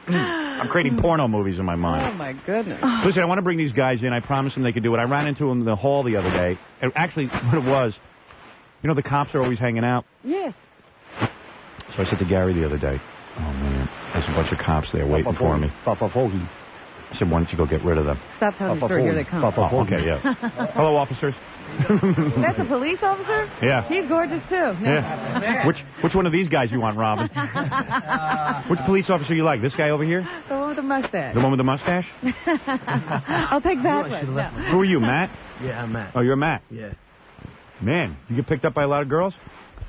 I'm creating porno movies in my mind. Oh, my goodness. Listen, I want to bring these guys in. I promised them they could do it. I ran into them in the hall the other day. And actually, what it was, you know, the cops are always hanging out. Yes. So I said to Gary the other day, oh, man, there's a bunch of cops there waiting for me. I said, why don't you go get rid of them? Stop telling the story. Here they come. Oh, okay, yeah. Hello, officers. That's a police officer? Yeah. He's gorgeous, too. No. Yeah. Which one of these guys you want, Robin? Which police officer you like? This guy over here? The one with the mustache. The one with the mustache? I'll take that one. No. Who are you, Matt? Yeah, I'm Matt. Oh, you're Matt? Yeah. Man, you get picked up by a lot of girls?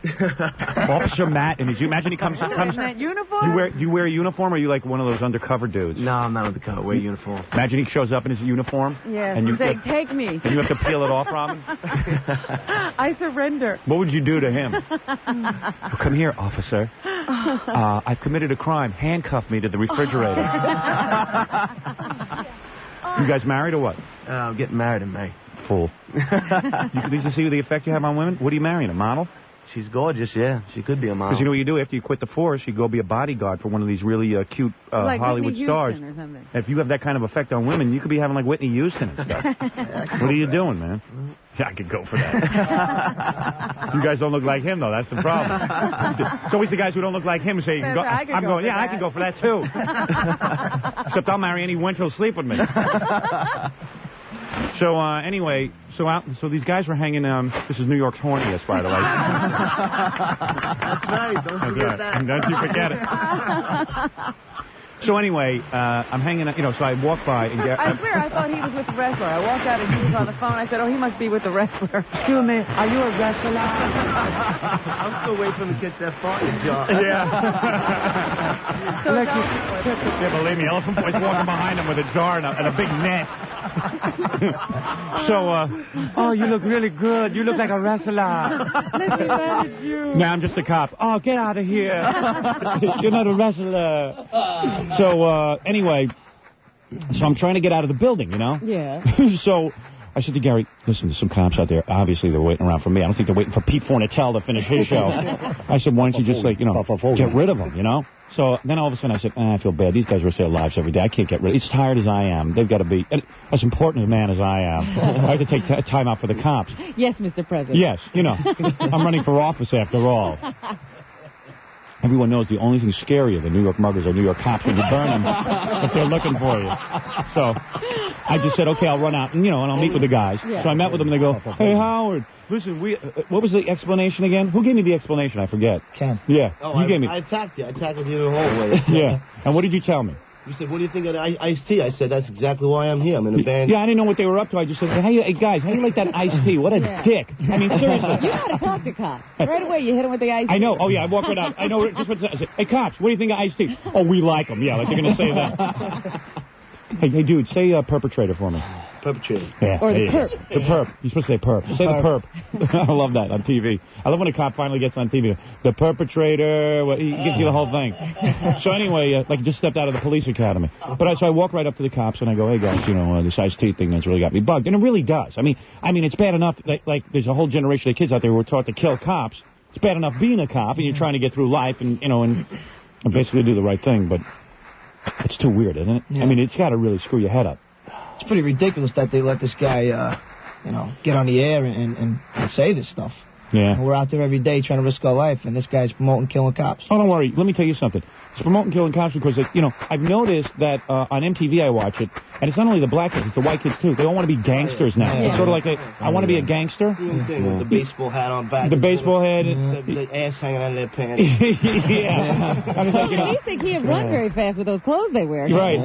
Officer Matt, and imagine he comes. In that uniform? Do you wear a uniform, or are you like one of those undercover dudes? No, I'm not undercover. I wear a uniform. Imagine he shows up in his uniform. Yes, and you say, take me. And you have to peel it off, Robin? I surrender. What would you do to him? Well, come here, officer. I've committed a crime. Handcuff me to the refrigerator. You guys married or what? I'm getting married in May. Fool. You see the effect you have on women? What are you marrying, a model? She's gorgeous, yeah. She could be a model. Because you know what you do after you quit the force, you go be a bodyguard for one of these really cute like Hollywood Whitney stars. Houston or something. If you have that kind of effect on women, you could be having like Whitney Houston and stuff. What are you doing, man? Yeah, I could go for that. You guys don't look like him, though. That's the problem. It's always the guys who don't look like him say, I'm going, yeah, I could go for that, too. Except I'll marry any wench who'll sleep with me. So, anyway, so these guys were hanging, this is New York's horniest, by the way. That's right. Don't forget that. Don't you forget it. So anyway, I'm hanging out, so I walk by and get... I swear I thought he was with the wrestler. I walked out and he was on the phone. I said, oh, he must be with the wrestler. Excuse me, are you a wrestler? I'm still waiting for him to catch that farting job. Yeah. So Yeah, believe me, Elephant Boy's walking behind him with a jar and a big net. Oh, you look really good. You look like a wrestler. let me manage you. Now I'm just a cop. Oh, get out of here. You're not a wrestler. So, anyway, so I'm trying to get out of the building, Yeah. So I said to Gary, listen, there's some cops out there. Obviously, they're waiting around for me. I don't think they're waiting for Pete Fornatale to finish his show. I said, why don't you just, get rid of them, So then all of a sudden I said, I feel bad. These guys risk their lives every day. I can't get rid of them. As tired as I am, they've got to be as important a man as I am. I have to take time out for the cops. Yes, Mr. President. Yes, I'm running for office after all. Everyone knows the only thing scarier than New York muggers are New York cops when you burn them if they're looking for you. So I just said, okay, I'll run out and, and I'll meet with the guys. Yeah. So I met with them and they go, hey, Howard, listen, what was the explanation again? Who gave me the explanation? I forget. Ken. Yeah, Oh, you gave me. I attacked you. I tackled you the whole way. Yeah, and what did you tell me? You said, what do you think of iced tea? I said, that's exactly why I'm here. I'm in a band. Yeah, I didn't know what they were up to. I just said, hey guys, how do you like that iced tea? What a dick. I mean, seriously. You know how to talk to cops. Right away, you hit them with the ice. I know. Oh, yeah, I walk right out. I know just what to say. I said, hey, cops, what do you think of iced tea? Oh, we like them. Yeah, like they're going to say that. Hey, dude, say perpetrator for me. Perpetrator. Yeah. Or the perp. The perp. You're supposed to say perp. Say the perp. I love that on TV. I love when a cop finally gets on TV. The perpetrator. Well, he gives you the whole thing. So anyway, just stepped out of the police academy. But so I walk right up to the cops and I go, hey guys, this iced tea thing that's really got me bugged. And it really does. I mean, it's bad enough that, there's a whole generation of kids out there who are taught to kill cops. It's bad enough being a cop and you're trying to get through life and basically do the right thing. But it's too weird, isn't it? Yeah. I mean, it's got to really screw your head up. It's pretty ridiculous that they let this guy, get on the air and say this stuff. Yeah. And we're out there every day trying to risk our life, and this guy's promoting killing cops. Oh, don't worry. Let me tell you something. It's promoting killing cops because, I've noticed that on MTV I watch it, and it's not only the black kids, it's the white kids, too. They all want to be gangsters now. Yeah. It's sort of like I want to be a gangster. With the baseball hat on back. The baseball head. The ass hanging out of their pants. Yeah. I was like, These think he can't run very fast with those clothes they wear. Right.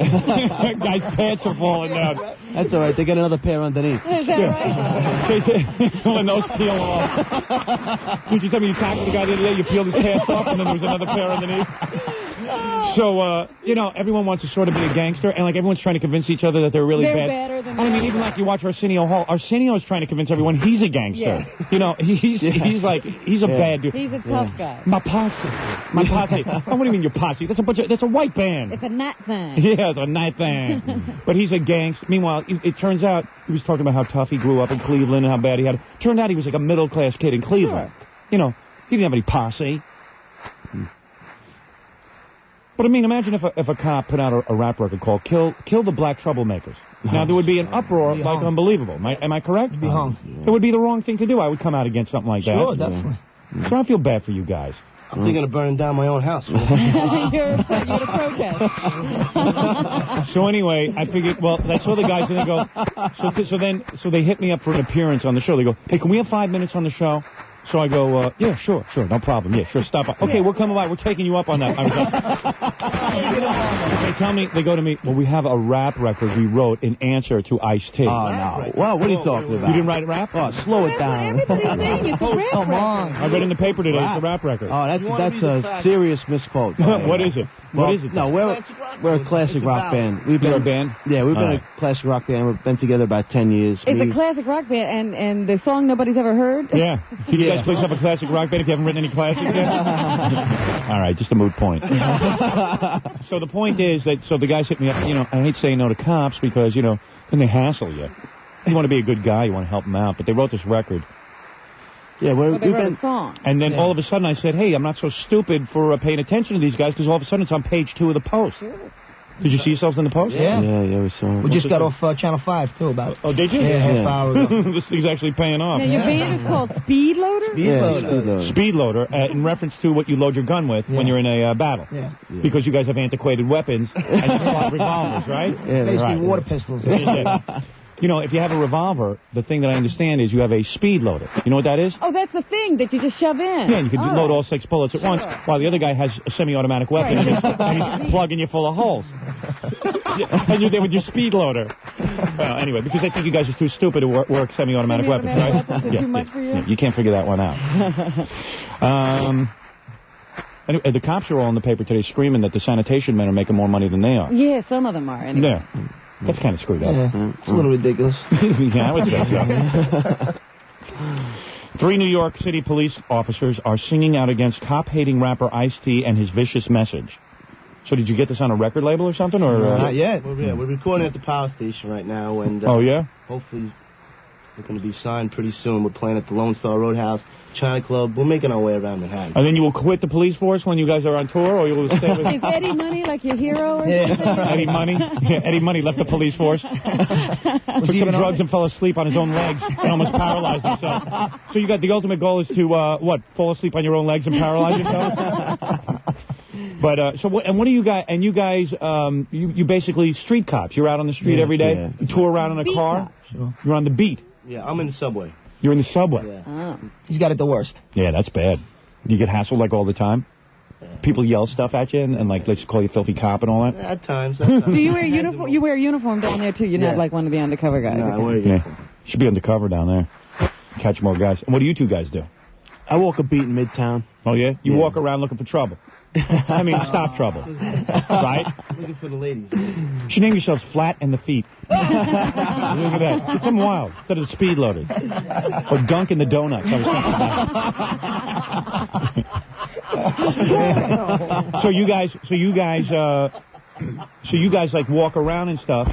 Guy's pants are falling down. That's all right. They got another pair underneath. Is that right? When those peel off. Did you tell me you tackled the guy the other day, you peeled his pants off, and then there was another pair underneath? So, everyone wants to sort of be a gangster, and, everyone's trying to convince each other that they're really they're bad. Better than I mean, even you watch Arsenio Hall. Arsenio is trying to convince everyone he's a gangster. Yeah. He's a bad dude. He's a tough guy. My posse. My posse. Oh, what do you mean your posse? That's a white band. It's a night thing. Yeah, it's a night thing. But he's a gangster. Meanwhile, it turns out he was talking about how tough he grew up in Cleveland and how bad he had it. Turned out he was like a middle-class kid in Cleveland. Sure. He didn't have any posse. But I mean, imagine if a cop put out a rap record called "Kill the Black Troublemakers." Now there would be an uproar like unbelievable. Am I correct? Be hung. It would be the wrong thing to do. I would come out against something like that. Sure, definitely. So I feel bad for you guys. I'm thinking of burning down my own house. You're upset. You're to protest. So anyway, I figured. Well, I saw the guys and they go. So they hit me up for an appearance on the show. They go, hey, can we have 5 minutes on the show? So I go, yeah, sure, no problem. Yeah, sure, stop by. Okay, we're coming by. We're taking you up on that. I was like, they go to me, well, we have a rap record we wrote in answer to Ice-T. Oh, no. Well, what are you talking about? You didn't write a rap? Oh, slow it down. Everybody's saying it's a rap Come record. on. I read in the paper today, it's a rap record. Oh, that's a serious misquote. What is it? What is it? No, we're a classic rock band. You're a band? Yeah, we've been a classic rock band. We've been together about 10 years. It's a classic rock band, and the song nobody's ever heard? Yeah. Can you guys please have a classic rock band if you haven't written any classics yet? All right, just a moot point. So the point is that, the guys hit me up, I hate saying no to cops because, then they hassle you. You want to be a good guy, you want to help them out, but they wrote this record. Yeah, Well, they wrote a song. And then all of a sudden I said, hey, I'm not so stupid for paying attention to these guys, because all of a sudden it's on page 2 of the Post. Sure. Did you see yourselves in the Post? Yeah, we saw it. We just got off Channel 5, too, about... Oh, did you? Yeah, half hour ago. This thing's actually paying off. Now, your band is called Speed Loader? Speed Loader, in reference to what you load your gun with when you're in a battle. Yeah. Because you guys have antiquated weapons and you fly revolvers, right? Yeah, basically water pistols. You know, if you have a revolver, the thing that I understand is you have a speed loader. You know what that is? Oh, that's the thing that you just shove in. Yeah, you can load all 6 bullets at once, while the other guy has a semi-automatic weapon and he's plugging you full of holes. And you're there with your speed loader. Well, anyway, because I think you guys are too stupid to work semi-automatic weapons, right? Weapons are too much for you? Yeah, you can't figure that one out. Anyway, the cops are all in the paper today screaming that the sanitation men are making more money than they are. Yeah, some of them are. Anyway. Yeah. That's kind of screwed up. Yeah, it's a little ridiculous. Yeah, I would say so. 3 New York City police officers are singing out against cop-hating rapper Ice-T and his vicious message. So did you get this on a record label or something? Or Not yet. We're recording at the power station right now, and oh, yeah? hopefully we're going to be signed pretty soon. We're playing at the Lone Star Roadhouse, China Club. We're making our way around Manhattan. And then you will quit the police force when you guys are on tour, or you will stay with... Is Eddie Money like your hero or something? Eddie Money? Yeah, Eddie Money left the police force. Took some drugs and fell asleep on his own legs and almost paralyzed himself. So you got the ultimate goal is to, fall asleep on your own legs and paralyze yourself? But, what do you guys, and you guys, you basically street cops. You're out on the street every day? Yeah. You tour around in a car? Sure. You're on the beat? Yeah, I'm in the subway. You're in the subway? Yeah. Oh. He's got it the worst. Yeah, that's bad. You get hassled, like, all the time? People yell stuff at you and like, let's call you filthy cop and all that? At times. Do you wear uniform? You wear a uniform down there, too? You're not like one of the undercover guys? No, I wear a uniform. You should be undercover down there. Catch more guys. And what do you two guys do? I walk a beat in Midtown. Oh, yeah? You walk around looking for trouble. I mean, stop trouble. Right? Looking for the ladies. You should name yourselves Flat and the Feet. Look at that. It's something wild. Instead of the Speed Loaders. Or Gunk and the Donuts. I was thinking about. So you guys like walk around and stuff,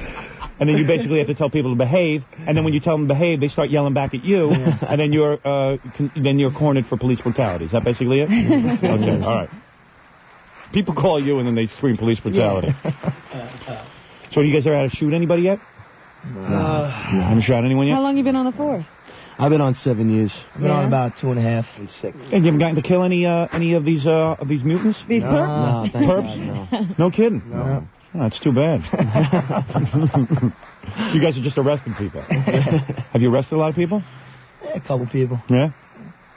and then you basically have to tell people to behave, and then when you tell them to behave, they start yelling back at you, and then you're cornered for police brutality. Is that basically it? Okay, all right. People call you and then they scream police brutality. So you guys ever had to shoot anybody yet? No. You haven't shot anyone yet? How long you been on the force? I've been on 7 years. I've been on about 2.5. And 6. And you haven't gotten to kill any of these mutants? These perps? No, thank Perps? God, no. No kidding? No. Oh, that's too bad. You guys are just arresting people. Have you arrested a lot of people? Yeah, a couple people. Yeah?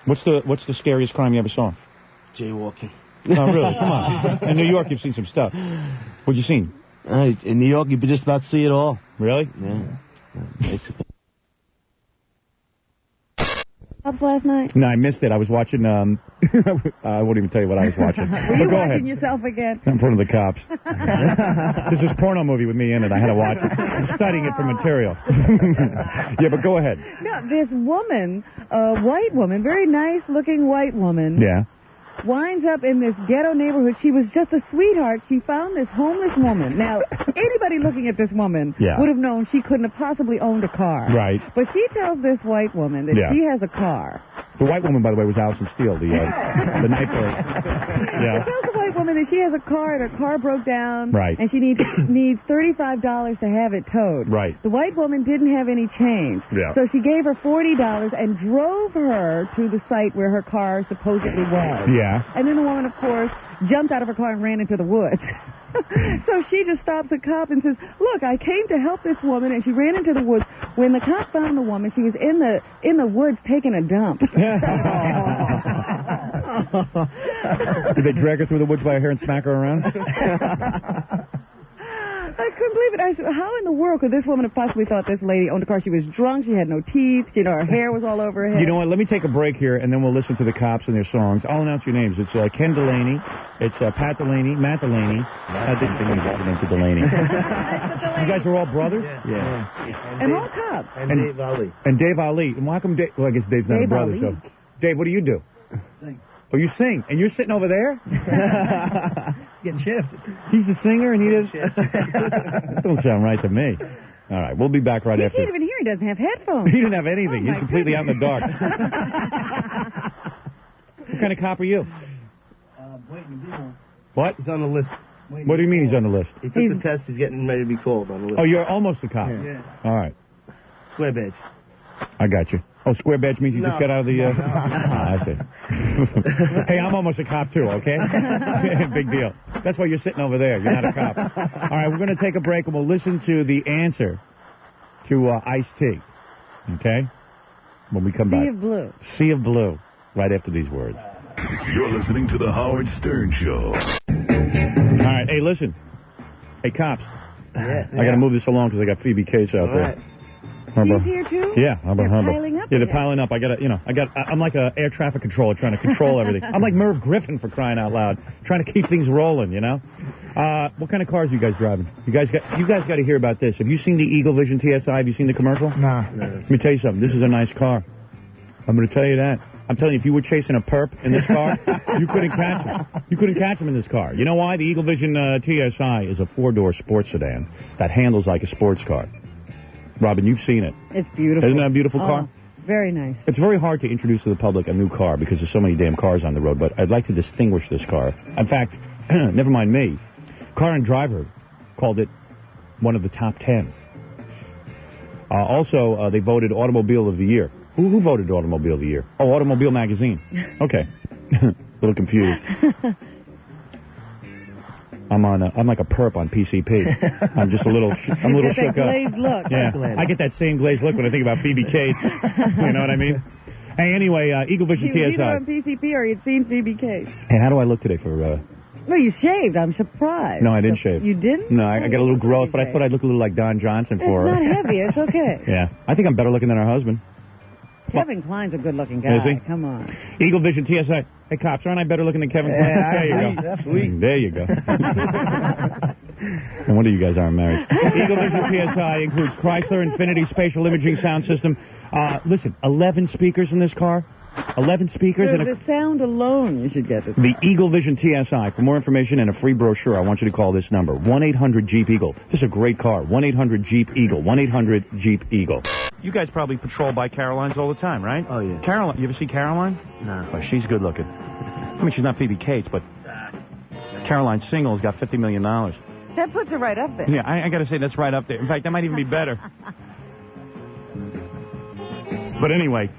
What's the scariest crime you ever saw? Jaywalking. Oh, really? Come on. In New York, you've seen some stuff. What'd you seen? In New York, you could just about see it all. Really? Yeah. Basically. Last night? No, I missed it. I was watching, I won't even tell you what I was watching. Were you watching yourself again? In front of the cops. There's this porno movie with me in it. I had to watch it. I'm studying it for material. Yeah, but go ahead. No, this woman, a white woman, very nice-looking white woman. Yeah. Winds up in this ghetto neighborhood. She was just a sweetheart. She found this homeless woman. Now, anybody looking at this woman would have known she couldn't have possibly owned a car. Right. But she tells this white woman that she has a car. The white woman, by the way, was Alison Steele, the night girl. Yeah. She tells the white woman that she has a car and her car broke down. Right. And she needs $35 to have it towed. Right. The white woman didn't have any change. Yeah. So she gave her $40 and drove her to the site where her car supposedly was. Yeah. And then the woman, of course, jumped out of her car and ran into the woods. So she just stops a cop and says, look, I came to help this woman, and she ran into the woods. When the cop found the woman, she was in the woods taking a dump. Did they drag her through the woods by her hair and smack her around? I couldn't believe it. I said, how in the world could this woman have possibly thought this lady owned a car? She was drunk. She had no teeth. You know, her hair was all over her head. You know what? Let me take a break here, and then we'll listen to the cops and their songs. I'll announce your names. It's Ken Delaney. It's Pat Delaney. Matt Delaney. I didn't think you got into Delaney. You guys are all brothers? Yeah. And all cops. And Dave Ali. And Dave Ali. And why come Dave... Well, I guess Dave's not a brother, Ali. so... Dave, what do you do? Sing. Oh, you sing. And you're sitting over there? It's getting shifted. He's the singer and he does... That don't sound right to me. All right, we'll be back right He after. can't even hear. He doesn't have headphones. He didn't have anything. Oh, He's my completely out in the dark. What kind of cop are you? What? He's on the list. What do you mean he's on the list? He took the test. He's getting ready to be called on the list. Oh, you're almost a cop. Yeah. All right. Square badge. I got you. Oh, square badge means you just got out of the... I see. Hey, I'm almost a cop, too, okay? Big deal. That's why you're sitting over there. You're not a cop. All right, we're going to take a break, and we'll listen to the answer to Ice-T. Okay? When we come back. Sea of Blue. Sea of Blue. Right after these words. You're listening to The Howard Stern Show. All right, hey, listen. Hey, cops. Yeah. I got to move this along because I got Phoebe Cates out there. She's here, too? Yeah, They're piling up. Yeah, they're piling up. I'm like an air traffic controller trying to control everything. I'm like Merv Griffin, for crying out loud, trying to keep things rolling, you know? What kind of cars are you guys driving? You guys got to hear about this. Have you seen the Eagle Vision TSI? Have you seen the commercial? Nah. Let me tell you something. This is a nice car. I'm going to tell you that. I'm telling you, if you were chasing a perp in this car, you couldn't catch him. You couldn't catch him in this car. You know why? The Eagle Vision TSI is a four-door sports sedan that handles like a sports car. Robin, you've seen it. It's beautiful. Isn't that a beautiful car? Very nice. It's very hard to introduce to the public a new car because there's so many damn cars on the road, but I'd like to distinguish this car. In fact, never mind me, Car and Driver called it one of the top 10. Also, they voted Automobile of the Year. Who voted Automobile of the Year? Oh, Automobile Magazine. Okay. A little confused. I'm like a perp on PCP. I'm just a little shook up. Glazed look. Yeah, I get that same glazed look when I think about Phoebe Cates. You know what I mean? Hey, anyway, Eagle Vision TSI. He was either on PCP or he'd seen Phoebe Cates. Hey, how do I look today for... Well, you shaved. I'm surprised. No, I didn't shave. You didn't? No, I got a little growth, but I thought I'd look a little like Don Johnson for her. It's not heavy. It's okay. Yeah. I think I'm better looking than her husband. Kevin Kline's a good-looking guy. Is he? Come on. Eagle Vision TSI. Hey, cops, aren't I better looking than Kevin Kline? There you go. That's sweet. There you go. No wonder you guys aren't married. Eagle Vision TSI includes Chrysler Infinity Spatial Imaging Sound System. Listen, 11 speakers in this car. 11 speakers. The sound alone, you should get this. The Eagle Vision TSI. For more information and a free brochure, I want you to call this number, 1-800-JEEP-EAGLE. This is a great car, 1-800-JEEP-EAGLE, 1-800-JEEP-EAGLE. You guys probably patrol by Caroline's all the time, right? Oh, yeah. Caroline, you ever see Caroline? No. Oh, she's good looking. I mean, she's not Phoebe Cates, but Caroline Single's got $50 million. That puts her right up there. Yeah, I got to say, that's right up there. In fact, that might even be better. But anyway,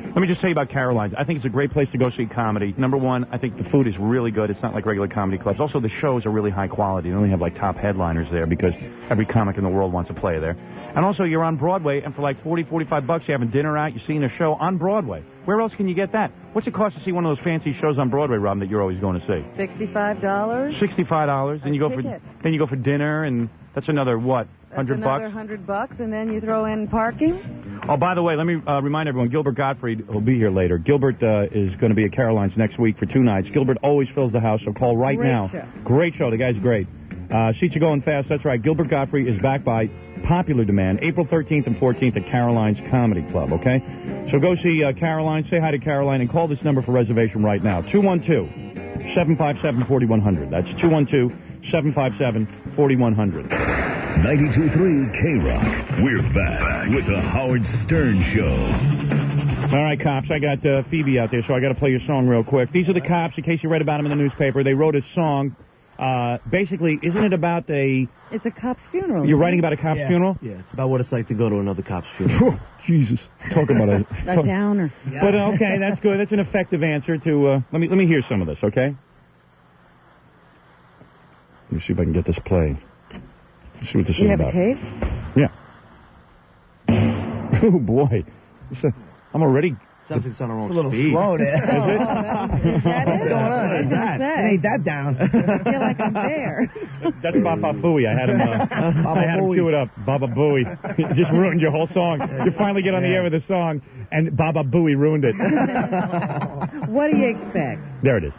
let me just tell you about Caroline's. I think it's a great place to go see comedy. Number one, I think the food is really good. It's not like regular comedy clubs. Also, the shows are really high quality. They only have like top headliners there because every comic in the world wants to play there. And also, you're on Broadway, and for like $40, $45, you're having dinner out, you're seeing a show on Broadway. Where else can you get that? What's it cost to see one of those fancy shows on Broadway, Robin, that you're always going to see? $65. $65, and you go for dinner, and that's another what? $100? Another $100, and then you throw in parking. Oh, by the way, let me remind everyone, Gilbert Gottfried will be here later. Gilbert is going to be at Caroline's next week for 2 nights. Gilbert always fills the house, so call right now. Show. Great show. The guy's great. Seats are going fast. That's right. Gilbert Gottfried is back by popular demand, April 13th and 14th at Caroline's Comedy Club, okay? So go see Caroline, say hi to Caroline, and call this number for reservation right now, 212-757-4100. That's 212-757-4100. 92.3 K-Rock. We're back with the Howard Stern Show. All right, cops, I got Phoebe out there, so I got to play your song real quick. These are the cops, in case you read about them in the newspaper. They wrote a song. Basically, isn't it about It's a cop's funeral. You're writing about a cop's funeral? Yeah, it's about what it's like to go to another cop's funeral. Jesus. Talk about a downer. But, okay, that's good. That's an effective answer to, let me hear some of this, okay? Let me see if I can get this playing. Let's see what this is about. You have a tape? Yeah. Oh, boy. I'm already... Sounds like it's on our own It's a little speed. slow there. Is that What's going on? What It ain't that down. I feel like I'm there. That's Baba Booey. I had him cue it up. Baba Booey. Just ruined your whole song. You finally get on the air with a song, and Baba Booey ruined it. What do you expect? There it is.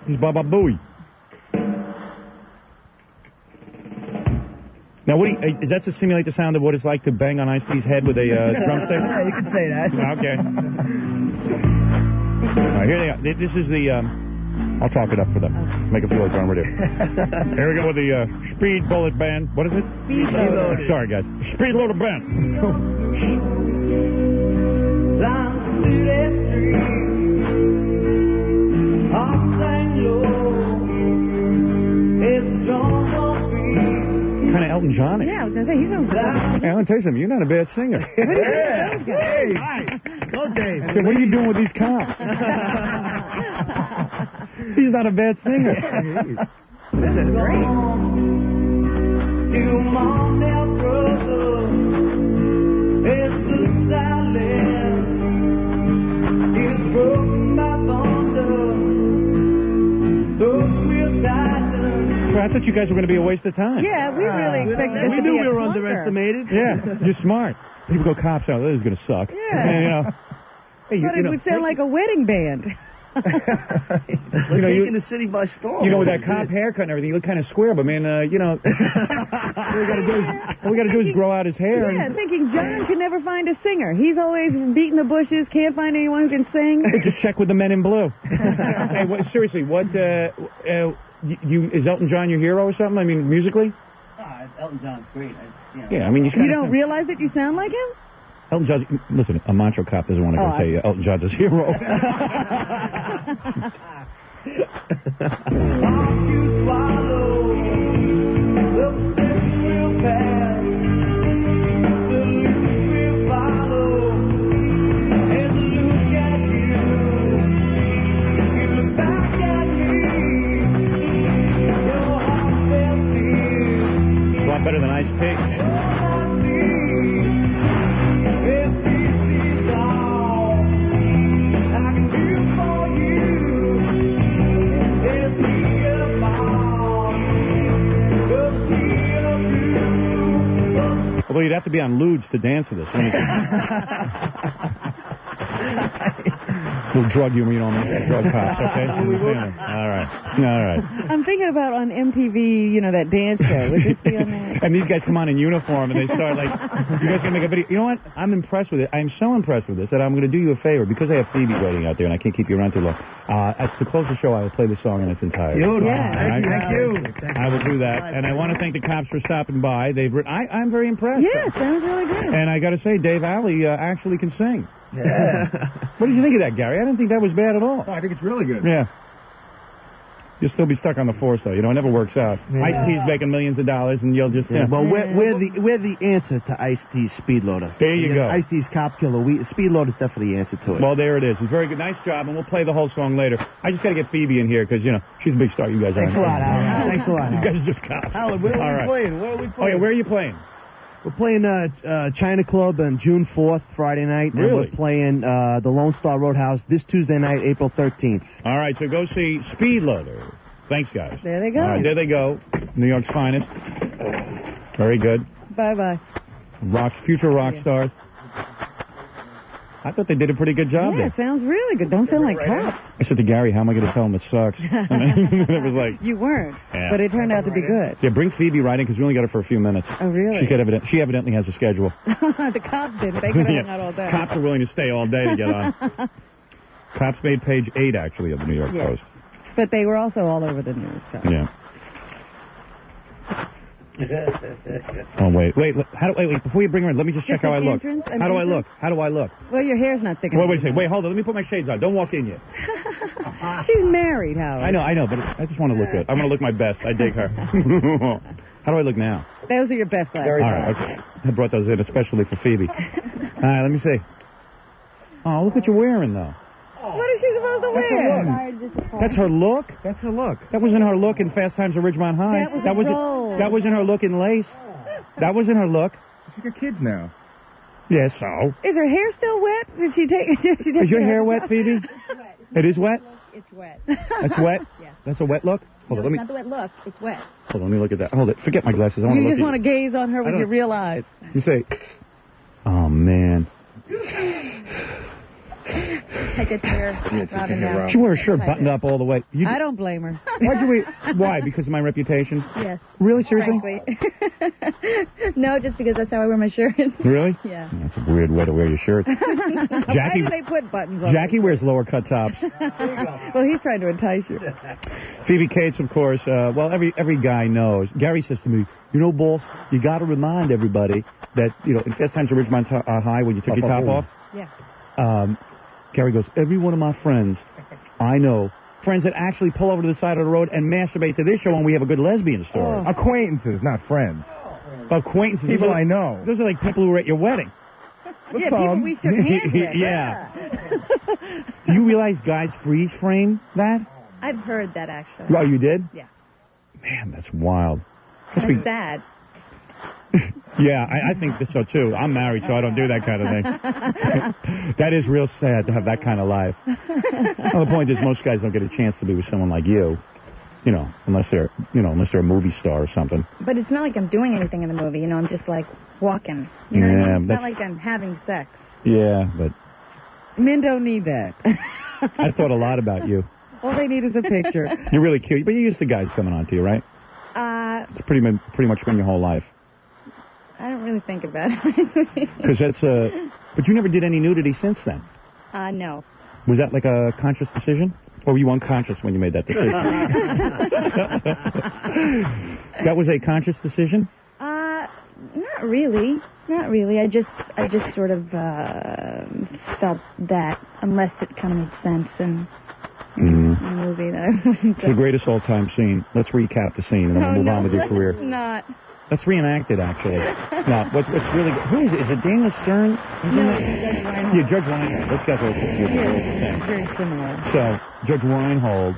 He's Baba Booey. Now, is that to simulate the sound of what it's like to bang on Ice-T's head with a drumstick? Yeah, you could say that. Okay. All right, here they are. This is the I'll talk it up for them. Make it feel like they're on radio. Here we go with the Speed Bullet Band. What is it? Speed Loader. Sorry, guys. Speed Loader Band. Kind of Elton John. Yeah, I was going to say, he sounds good. Hey, I'm going to tell you something. You're not a bad singer. Hey, go Dave. Hey, what are you doing with these cops? He's not a bad singer. This is great. I thought you guys were going to be a waste of time. Yeah, we really expected this We to be knew a we were clunker. underestimated. Yeah, you're smart. People go, cops out. This is going to suck. Yeah. And, you know, hey, But it would sound like a wedding band. We're taking the city by storm. You know, with that cop haircut and everything, you look kind of square. But man, you know, all we got to do is grow out his hair. Yeah, And thinking John can never find a singer. He's always beating the bushes, can't find anyone who can sing. Hey, just check with the men in blue. Hey, seriously, what? Is Elton John your hero or something? I mean, musically? Elton John's great. Yeah, I mean, You don't realize that you sound like him? Elton John. Listen, a macho cop doesn't want to go say Elton John's his hero. A lot better than Ice-T. Although you'd have to be on lewds to dance to this. We'll drug you, you know, drug cops, okay? All right. I'm thinking about on MTV, you know, that dance show. Would this be on there? And these guys come on in uniform and they start like, you guys gonna make a video. You know what? I'm impressed with it. I'm so impressed with this that I'm gonna do you a favor because I have Phoebe waiting out there and I can't keep you around too long. To close the show, I will play the song in its entirety. Yeah. Thank you. I will do that. And I want to thank the cops for stopping by. I'm very impressed. Yeah, sounds really good. And I got to say, Dave Alley actually can sing. Yeah. What did you think of that, Gary? I didn't think that was bad at all. I think it's really good. Yeah. You'll still be stuck on the force, though. You know, it never works out. Yeah. Ice-T's making millions of dollars, and you'll just... Well, we're the answer to Ice-T's Speed Loader. There you go. Ice-T's Cop Killer. Speed Loader's definitely the answer to it. Well, there it is. It's very good. Nice job, and we'll play the whole song later. I just got to get Phoebe in here, because, you know, she's a big star. You guys Thanks a aren't. lot, Howard. Thanks a lot, You Howard. guys are just cops. Howard, where are we playing? Where are we playing? Oh, yeah, where are you playing? We're playing China Club on June 4th, Friday night. Really? And we're playing the Lone Star Roadhouse this Tuesday night, April 13th. All right, so go see Speed Loader. Thanks, guys. There they go. All right, there they go. New York's finest. Very good. Bye-bye. Future rock stars. I thought they did a pretty good job Yeah, there. it sounds really good. Don't sound like cops. I said to Gary, how am I going to tell him it sucks? And it was like... You weren't, Yeah. but it turned out to be good. Yeah, bring Phoebe right in, because we only got her for a few minutes. Oh, really? She evidently has a schedule. The cops didn't. They could have Yeah. hung out all day. Cops are willing to stay all day to get on. Cops made page 8, actually, of the New York Yeah. Post. But they were also all over the news. So. Yeah. Oh, wait, before you bring her in, let me just check how I look. How do I look? How do I look? Well, your hair's not thick enough. Wait a second. Wait, hold on. Let me put my shades on. Don't walk in yet. She's married, Howard. I know, but I just want to look good. I want to look my best. I dig her. How do I look now? Those are your best glasses. All right, okay. I brought those in especially for Phoebe. All right, let me see. Oh, look what you're wearing, though. What is she supposed to wear? That's her look? That's her look. That wasn't her look in Fast Times at Ridgemont High. That was a goal. That wasn't her look in Lace. That wasn't her look. She's got kids now. Yeah, so? Is her hair still wet? Did she take? Is your hair wet, Phoebe? It's wet. It is wet? It's wet. That's wet? Yeah. That's a wet look? Hold on, let me... It's not the wet look. It's wet. Hold on, let me look at that. Hold it. Forget my glasses. I want to You look just at want to gaze on her with don't- your real eyes. You say, oh, man. I get to hear Robin now. She wore her shirt buttoned up all the way. I don't blame her. Why? Because of my reputation? Yes. Really? Seriously? Frankly. No, just because that's how I wear my shirt. Really? Yeah. That's a weird way to wear your shirt. Why do they put buttons on? Jackie wears lower cut tops. Well, he's trying to entice you. Phoebe Cates, of course. Well, every guy knows. Gary says to me, you know, boss, you got to remind everybody that, you know, in Fast Times at Ridgemont High, when you took your top off. Yeah. Gary goes, every one of my friends I know, friends that actually pull over to the side of the road and masturbate to this show when we have a good lesbian story. Acquaintances, not friends. Acquaintances. People I know. Those are like people who were at your wedding. Yeah, people we shook hands with. Yeah. Do you realize guys freeze frame that? I've heard that, actually. Oh, you did? Yeah. Man, that's wild. That's sad. Yeah, I think so, too. I'm married, so I don't do that kind of thing. That is real sad to have that kind of life. Well, the point is, most guys don't get a chance to be with someone like you. You know, unless they're a movie star or something. But it's not like I'm doing anything in the movie. You know, I'm just like walking. You know what I mean? It's not like I'm having sex. Yeah, but Men don't need that. I thought a lot about you. All they need is a picture. You're really cute, but you're used to guys coming on to you, right? It's pretty much been your whole life. I don't really think about it. Because that's but you never did any nudity since then. No. Was that like a conscious decision? Or were you unconscious when you made that decision? That was a conscious decision? Not really. Not really. I just sort of felt that unless it kind of made sense in the movie that I wouldn't. It's the greatest all-time scene. Let's recap the scene and then we'll move on with your career. Not. Let's reenact it, actually. Now, what's really good? Who is it? Is it Daniel Stern? Judge Reinhold. Yeah, Judge Reinhold. Those guys are Very similar. So, Judge Reinhold,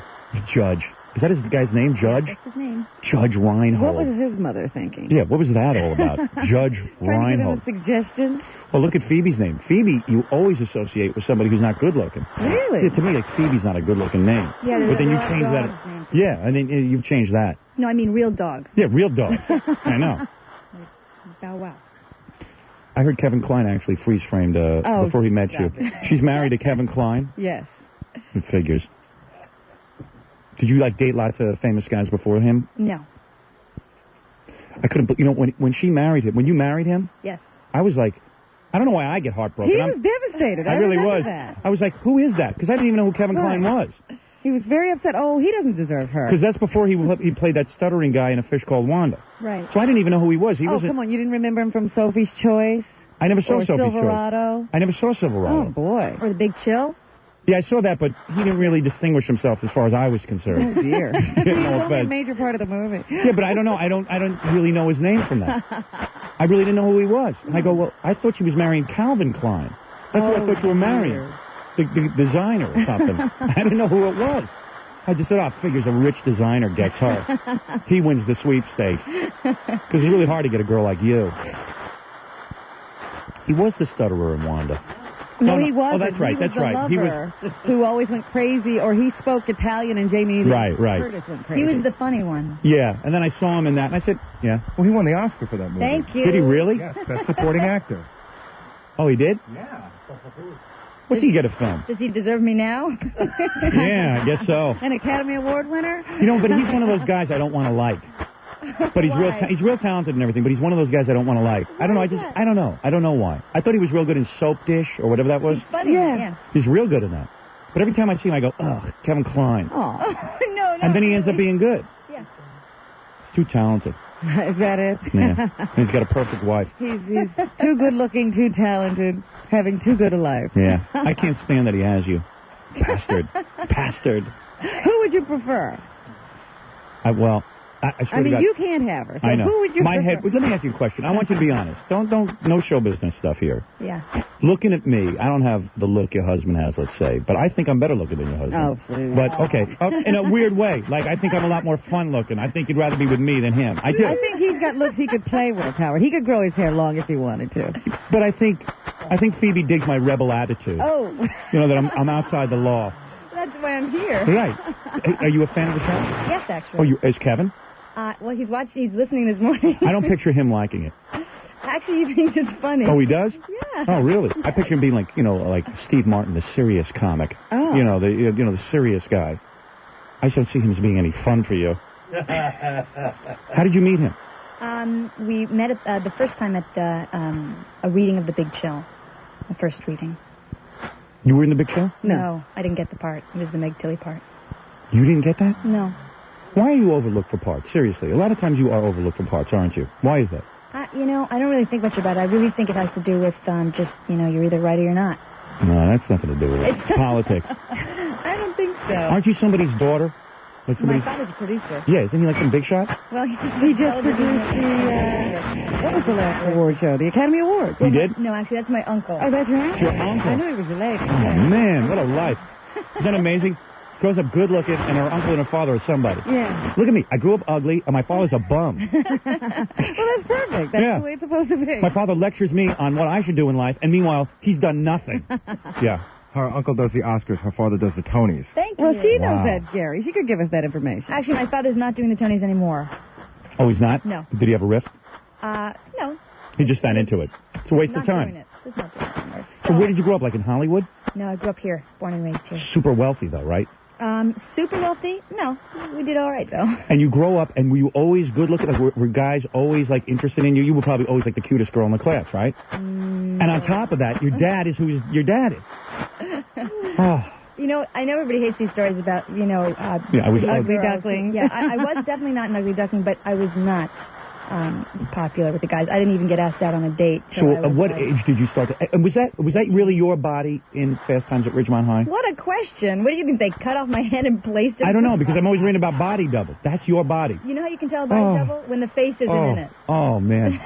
Judge. Is that his guy's name, Judge? That's his name. Judge Reinhold. What was his mother thinking? Yeah, what was that all about? Judge Reinhold. Trying to give him a suggestion? Well, look at Phoebe's name. Phoebe, you always associate with somebody who's not good looking. Really? Yeah, to me, like, Phoebe's not a good looking name. Yeah, but then you they're change all that. dogs' names. Yeah, and then you've changed that. No, I mean real dogs. Yeah, real dogs. I know. Bow wow. I heard Kevin Kline actually freeze-framed before he met you. She's married to Kevin Kline? Yes. It figures. Did you, like, date lots of famous guys before him? No. I couldn't, you know, when she married him, when you married him, Yes. I was like, I don't know why I get heartbroken. He was devastated. I really remember was. That. I was like, who is that? Because I didn't even know who Kevin Kline was. He was very upset. Oh, he doesn't deserve her. Because that's before he played that stuttering guy in A Fish Called Wanda. Right. So I didn't even know who he was. He wasn't. Come on. You didn't remember him from Sophie's Choice? I never saw or Sophie's Silverado? Choice. I never saw Silverado. Oh, boy. Or The Big Chill? Yeah, I saw that, but he didn't really distinguish himself as far as I was concerned. Oh, dear. He's No only a offense. major part of the movie. Yeah, but I don't know. I don't really know his name from that. I really didn't know who he was. And I go, well, I thought she was marrying Calvin Klein. That's what I thought you were marrying. The designer or something. I didn't know who it was. I just said, figures a rich designer gets her. He wins the sweepstakes. Because it's really hard to get a girl like you. He was the stutterer in Wanda. No, he wasn't. Oh, that's right. He was That's right. He lover who always went crazy, or he spoke Italian and Jamie Lee Curtis went crazy. He was the funny one. Yeah, and then I saw him in that, and I said, yeah. Well, he won the Oscar for that movie. Thank you. Did he really? Yes, Best Supporting Actor. Oh, he did? Yeah. What's he get a film? Does he deserve me now? Yeah, I guess so. An Academy Award winner? You know, but he's one of those guys I don't want to like. But he's he's real talented and everything, but he's one of those guys I don't want to like. I don't know, I don't know. I don't know why. I thought he was real good in Soap Dish or whatever that was. He's funny. Yeah. He's real good in that. But every time I see him, I go, ugh, Kevin Kline. Oh. No. And then he ends up being good. Yeah. He's too talented. Is that it? Yeah. And he's got a perfect wife. He's too good looking, too talented, having too good a life. Yeah. I can't stand that he has you. Bastard. Bastard. Who would you prefer? I swear I mean, to God, you can't have her. So I know. who would you prefer? Let me ask you a question. I want you to be honest. No show business stuff here. Yeah. Looking at me, I don't have the look your husband has, let's say, but I think I'm better looking than your husband. Oh, please. But, okay, in a weird way. Like, I think I'm a lot more fun looking. I think you'd rather be with me than him. I do. I think he's got looks he could play with, Howard. He could grow his hair long if he wanted to. But I think Phoebe digs my rebel attitude. Oh. You know, that I'm outside the law. That's why I'm here. Right. Are you a fan of the show? Yes, actually. Is Kevin? Well, he's listening this morning. I don't picture him liking it. Actually, he thinks it's funny. Oh, he does? Yeah. Oh, really? I picture him being like, like Steve Martin, the serious comic. Oh. The serious guy. I just don't see him as being any fun for you. How did you meet him? We met the first time at a reading of The Big Chill. The first reading. You were in The Big Show? No, I didn't get the part. It was the Meg Tilly part. You didn't get that? No. Why are you overlooked for parts? Seriously. A lot of times you are overlooked for parts, aren't you? Why is that? I don't really think much about it. I really think it has to do with just, you're either right or you're not. No, that's nothing to do with it. It's politics. I don't think so. Aren't you somebody's daughter? Like My father's a producer. Yeah, isn't he like some Big Shot? Well, He just produced what was the last award show? The Academy Awards. He did? No, actually, that's my uncle. Oh, that's right. It's your uncle. I knew he was related. Oh, man, what a life. Isn't that amazing? Grows up good looking, and her uncle and her father are somebody. Yeah. Look at me. I grew up ugly, and my father's a bum. Well, that's perfect. That's the way it's supposed to be. My father lectures me on what I should do in life, and meanwhile, he's done nothing. Yeah. Her uncle does the Oscars. Her father does the Tonys. Thank you. Well, she knows Wow. that, Gary. She could give us that information. Actually, my father's not doing the Tonys anymore. Oh, he's not? No. Did he have a riff? No. He just not into it. It's a waste Not of time. doing it. He's not doing it anymore. So where did you grow up? Like in Hollywood? No, I grew up here, born and raised here. Super wealthy, though, right? Super wealthy? No, we did all right though. And you grow up, and were you always good looking? Like, were guys always like interested in you? You were probably always like the cutest girl in the class, right? And on top of that, your dad is who your dad is. Oh. I know everybody hates these stories about, Yeah, I was ugly girls. duckling. Yeah, I was definitely not an ugly duckling, but I was not popular with the guys. I didn't even get asked out on a date. So at what age did you start to... And was that really your body in Fast Times at Ridgemont High? What a question. What do you think? They cut off my head and placed it? I don't know, because I'm always reading about body double. That's your body. You know how you can tell a body double? When the face isn't in it. Oh, man.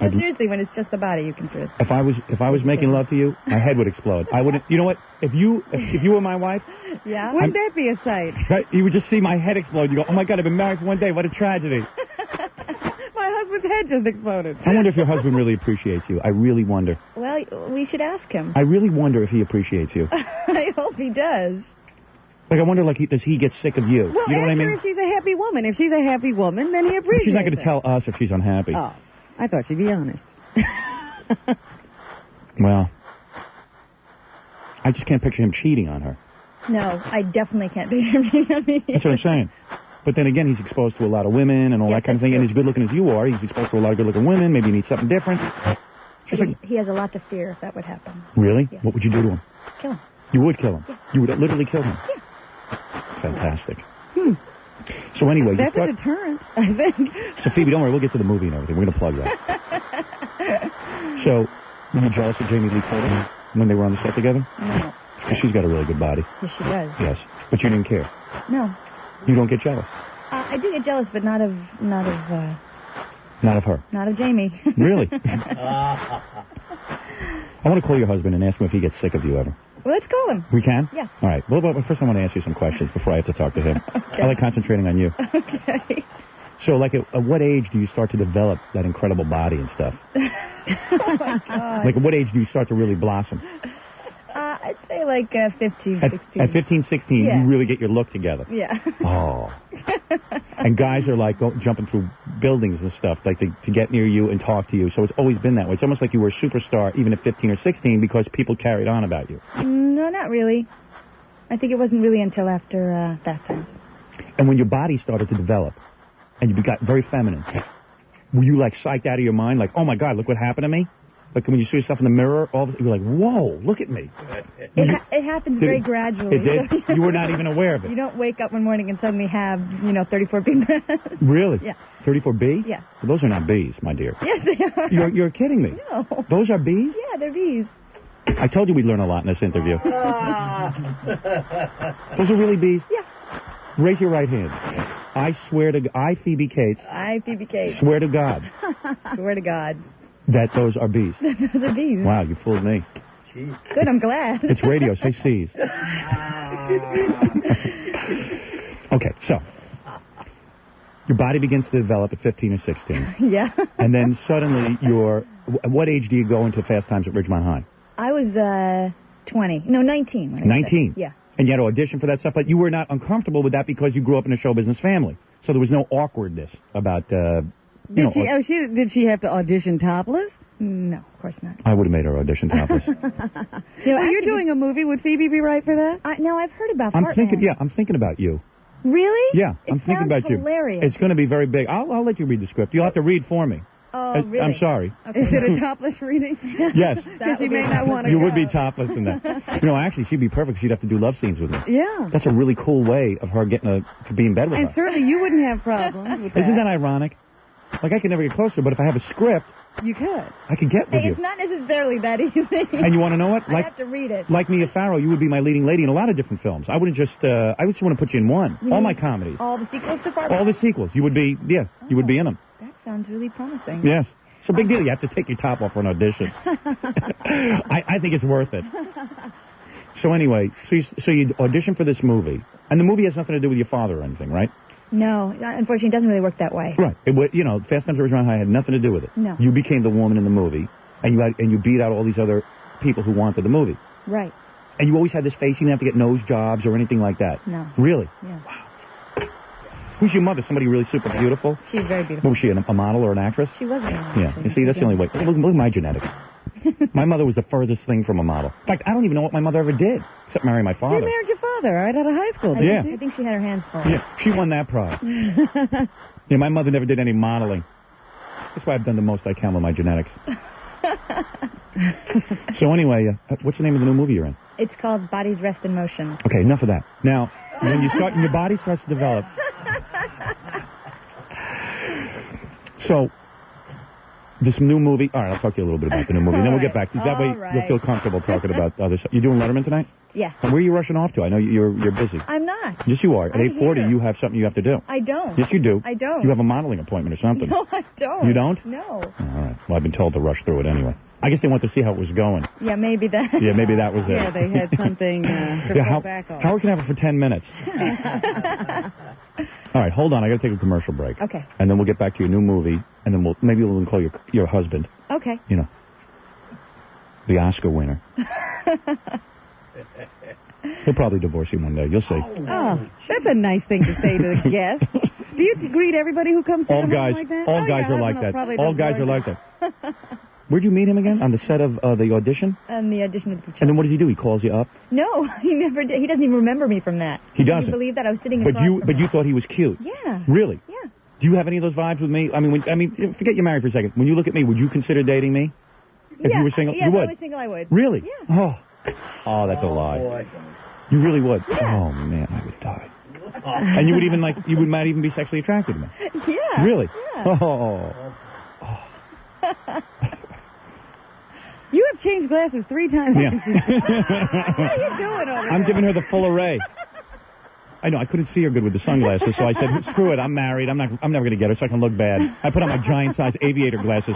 No, seriously, when it's just the body, you can see it. If I was making love to you, my head would explode. I wouldn't... You know what? If you were my wife... Yeah? Wouldn't that be a sight? You would just see my head explode. You go, oh, my God, I've been married for one day. What a tragedy. My husband's head just exploded. I wonder if your husband really appreciates you. I really wonder. Well, we should ask him. I really wonder if he appreciates you. I hope he does. Like, I wonder, does he get sick of you? Well, You know what I ask her mean? if she's a happy woman. If she's a happy woman, then he appreciates She's not going to it. tell us if she's unhappy. Oh, I thought she'd be honest. Well, I just can't picture him cheating on her. No, I definitely can't be here. That's what I'm saying. But then again, he's exposed to a lot of women and all that kind of thing. And as good looking as you are, he's exposed to a lot of good looking women. Maybe you need something different. He has a lot to fear if that would happen. Really? Yes. What would you do to him? Kill him. You would kill him? Yeah. You would literally kill him? Yeah. Fantastic. So anyway, That's a deterrent, I think. So Phoebe, don't worry, we'll get to the movie and everything. We're going to plug that. So, were you jealous of Jamie Lee Curtis when they were on the set together? No. Because she's got a really good body. Yes, she does. Yes. But you didn't care. No. You don't get jealous. I do get jealous, but not of Not of her. not of Jamie. Really? I want to call your husband and ask him if he gets sick of you ever. Well, let's call him. We can? Yes. All right. Well, but first I want to ask you some questions before I have to talk to him. Okay. I like concentrating on you. Okay. So, at what age do you start to develop that incredible body and stuff? Oh my God. Like, at what age do you start to really blossom? I'd say like 15, At 16. At 15, 16, Yeah. you really get your look together. Yeah. Oh. And guys are like jumping through buildings and stuff, like to get near you and talk to you. So it's always been that way. It's almost like you were a superstar even at 15 or 16 because people carried on about you. No, not really. I think it wasn't really until after Fast Times. And when your body started to develop and you got very feminine, were you like psyched out of your mind? Like, oh my God, look what happened to me? Like when you see yourself in the mirror, all of a sudden you're like, whoa, look at me. It happens very gradually. It did? You were not even aware of it. You don't wake up one morning and suddenly have, 34B breasts. Really? Yeah. 34B? Yeah. Well, those are not Bs, my dear. Yes, they are. You're kidding me. No. Those are Bs? Yeah, they're Bs. I told you we'd learn a lot in this interview. Those are really Bs? Yeah. Raise your right hand. I swear to... I, Phoebe Cates... I, Phoebe Cates. Swear to God... Swear to God. That those are Bs. Those are Bs. Wow, you fooled me. Good, I'm glad. It's radio. Say C's. Okay, so... Your body begins to develop at 15 or 16. Yeah. And then suddenly at what age do you go into Fast Times at Ridgemont High? I was 20. No, 19. When I 19? said. Yeah. And you had to audition for that stuff, but you were not uncomfortable with that because you grew up in a show business family. So there was no awkwardness about Did she have to audition topless? No, of course not. I would have made her audition topless. You're doing a movie. Would Phoebe be right for that? No, I've heard about I'm Heartland. thinking about you. Really? Yeah, I'm thinking about you. Hilarious. It's going to be very big. I'll let you read the script. You'll have to read for me. Oh, really? I'm sorry. Okay. Is it a topless reading? Yes. Because she may not want to. You would be topless in that. Actually, she'd be perfect. She'd have to do love scenes with me. Yeah. That's a really cool way of her getting to be in bed with And her. certainly you wouldn't have problems with that. Isn't that ironic? Like, I could never get closer, but if I have a script, you could. I could get with you. It's not necessarily that easy. And you want to know what? I have to read it. Like Mia Farrow, you would be my leading lady in a lot of different films. I wouldn't just, I would just want to put you in one. All my comedies. All the sequels to Fargo? All the sequels. You would be, you would be in them. That sounds really promising. Yes. It's a big deal. You have to take your top off for an audition. I think it's worth it. So anyway, so you audition for this movie, and the movie has nothing to do with your father or anything, right? No, unfortunately, it doesn't really work that way. Right. Fast Times at Ridgemont High had nothing to do with it. No. You became the woman in the movie, and you beat out all these other people who wanted the movie. Right. And you always had this face. You didn't have to get nose jobs or anything like that. No. Really? Yeah. Wow. Who's your mother? Somebody really super beautiful? She's very beautiful. Was she a model or an actress? She was a model. Yeah. You see, that's the only way. Look at my genetics. My mother was the furthest thing from a model. In fact, I don't even know what my mother ever did, except marry my father. She married your father right out of high school, didn't she? I think she had her hands full. Yeah, she won that prize. Yeah, my mother never did any modeling. That's why I've done the most I can with my genetics. So anyway, what's the name of the new movie you're in? It's called Bodies Rest in Motion. Okay, enough of that. Now, when your body starts to develop. So, this new movie. All right, I'll talk to you a little bit about the new movie. Then we'll get back to that way. You'll feel comfortable talking about other stuff. You doing Letterman tonight? Yeah. And where are you rushing off to? I know you're busy. I'm not. Yes, you are. At I'm 8:40, here. you have something you have to do. I don't. Yes, you do. I don't. You have a modeling appointment or something. No, I don't. You don't? No. Oh, all right. Well, I've been told to rush through it anyway. I guess they want to see how it was going. Yeah, maybe that. Yeah, maybe that was it. Yeah, they had something to fall back on. Howard can have it for 10 minutes. All right, hold on. I got to take a commercial break. Okay. And then we'll get back to your new movie, and then maybe we'll call your husband. Okay. You know, the Oscar winner. He'll probably divorce you one day. You'll see. Oh, that's a nice thing to say to the guest. Do you greet everybody who comes to the home like that? All guys are like that. All guys are like that. Where'd you meet him again? On the set of the audition? On the audition of the picture. And then what does he do? He calls you up? No, he never did. He doesn't even remember me from that. He doesn't? Can you believe that? I was sitting across from But him. you thought he was cute? Yeah. Really? Yeah. Do you have any of those vibes with me? I mean, forget you're married for a second. When you look at me, would you consider dating me? If you were single? Yeah, you if would? I was single, I would. Really? Yeah. Oh, that's a lie. Boy. You really would? Yeah. Oh, man, I would die. And you would even might even be sexually attracted to me? Yeah. Really? Yeah. Oh. You have changed glasses 3 times. Yeah. What are you doing over I'm there? giving her the full array. I know, I couldn't see her good with the sunglasses, so I said, screw it, I'm married, I'm never going to get her so I can look bad. I put on my giant-sized aviator glasses.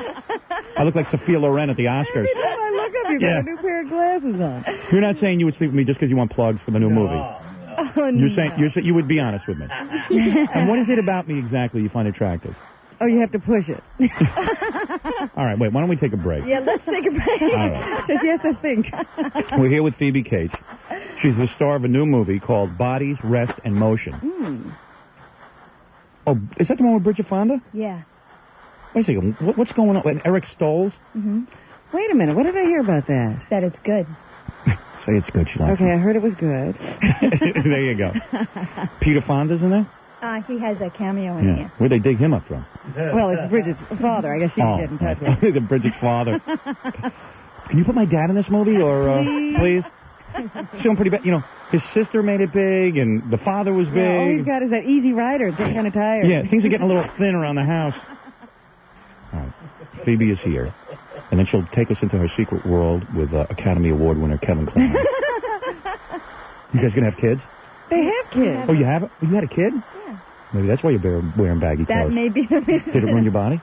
I look like Sophia Loren at the Oscars. Every time I look up, you've got a new pair of glasses on. You're not saying you would sleep with me just because you want plugs for the new movie. Oh, You're saying you would be honest with me. And what is it about me exactly you find attractive? Oh, you have to push it. All right, wait, why don't we take a break? Yeah, let's take a break. All right. Because she has to think. We're here with Phoebe Cates. She's the star of a new movie called Bodies, Rest, and Motion. Oh, is that the one with Bridget Fonda? Yeah. Wait a second, what's going on? And Eric Stoltz? Mm-hmm. Wait a minute, what did I hear about that? That it's good. Say it's good, she likes Okay, I heard it was good. it. There you go. Peter Fonda's in there? He has a cameo in here. Where'd they dig him up from? Well, it's Bridget's father. I guess she can get in touch with him. The Bridget's father. Can you put my dad in this movie, or please? She's doing pretty bad. You know, his sister made it big, and the father was big. Yeah, all he's got is that Easy Rider. It's getting kind of tired. Yeah, things are getting a little thin around the house. All right. Phoebe is here, and then she'll take us into her secret world with Academy Award winner Kevin Kline. You guys gonna have kids? They have kids. Oh, you have it? You had a kid? Yeah. Maybe that's why you're wearing baggy That clothes. may be the reason. Did it ruin your body?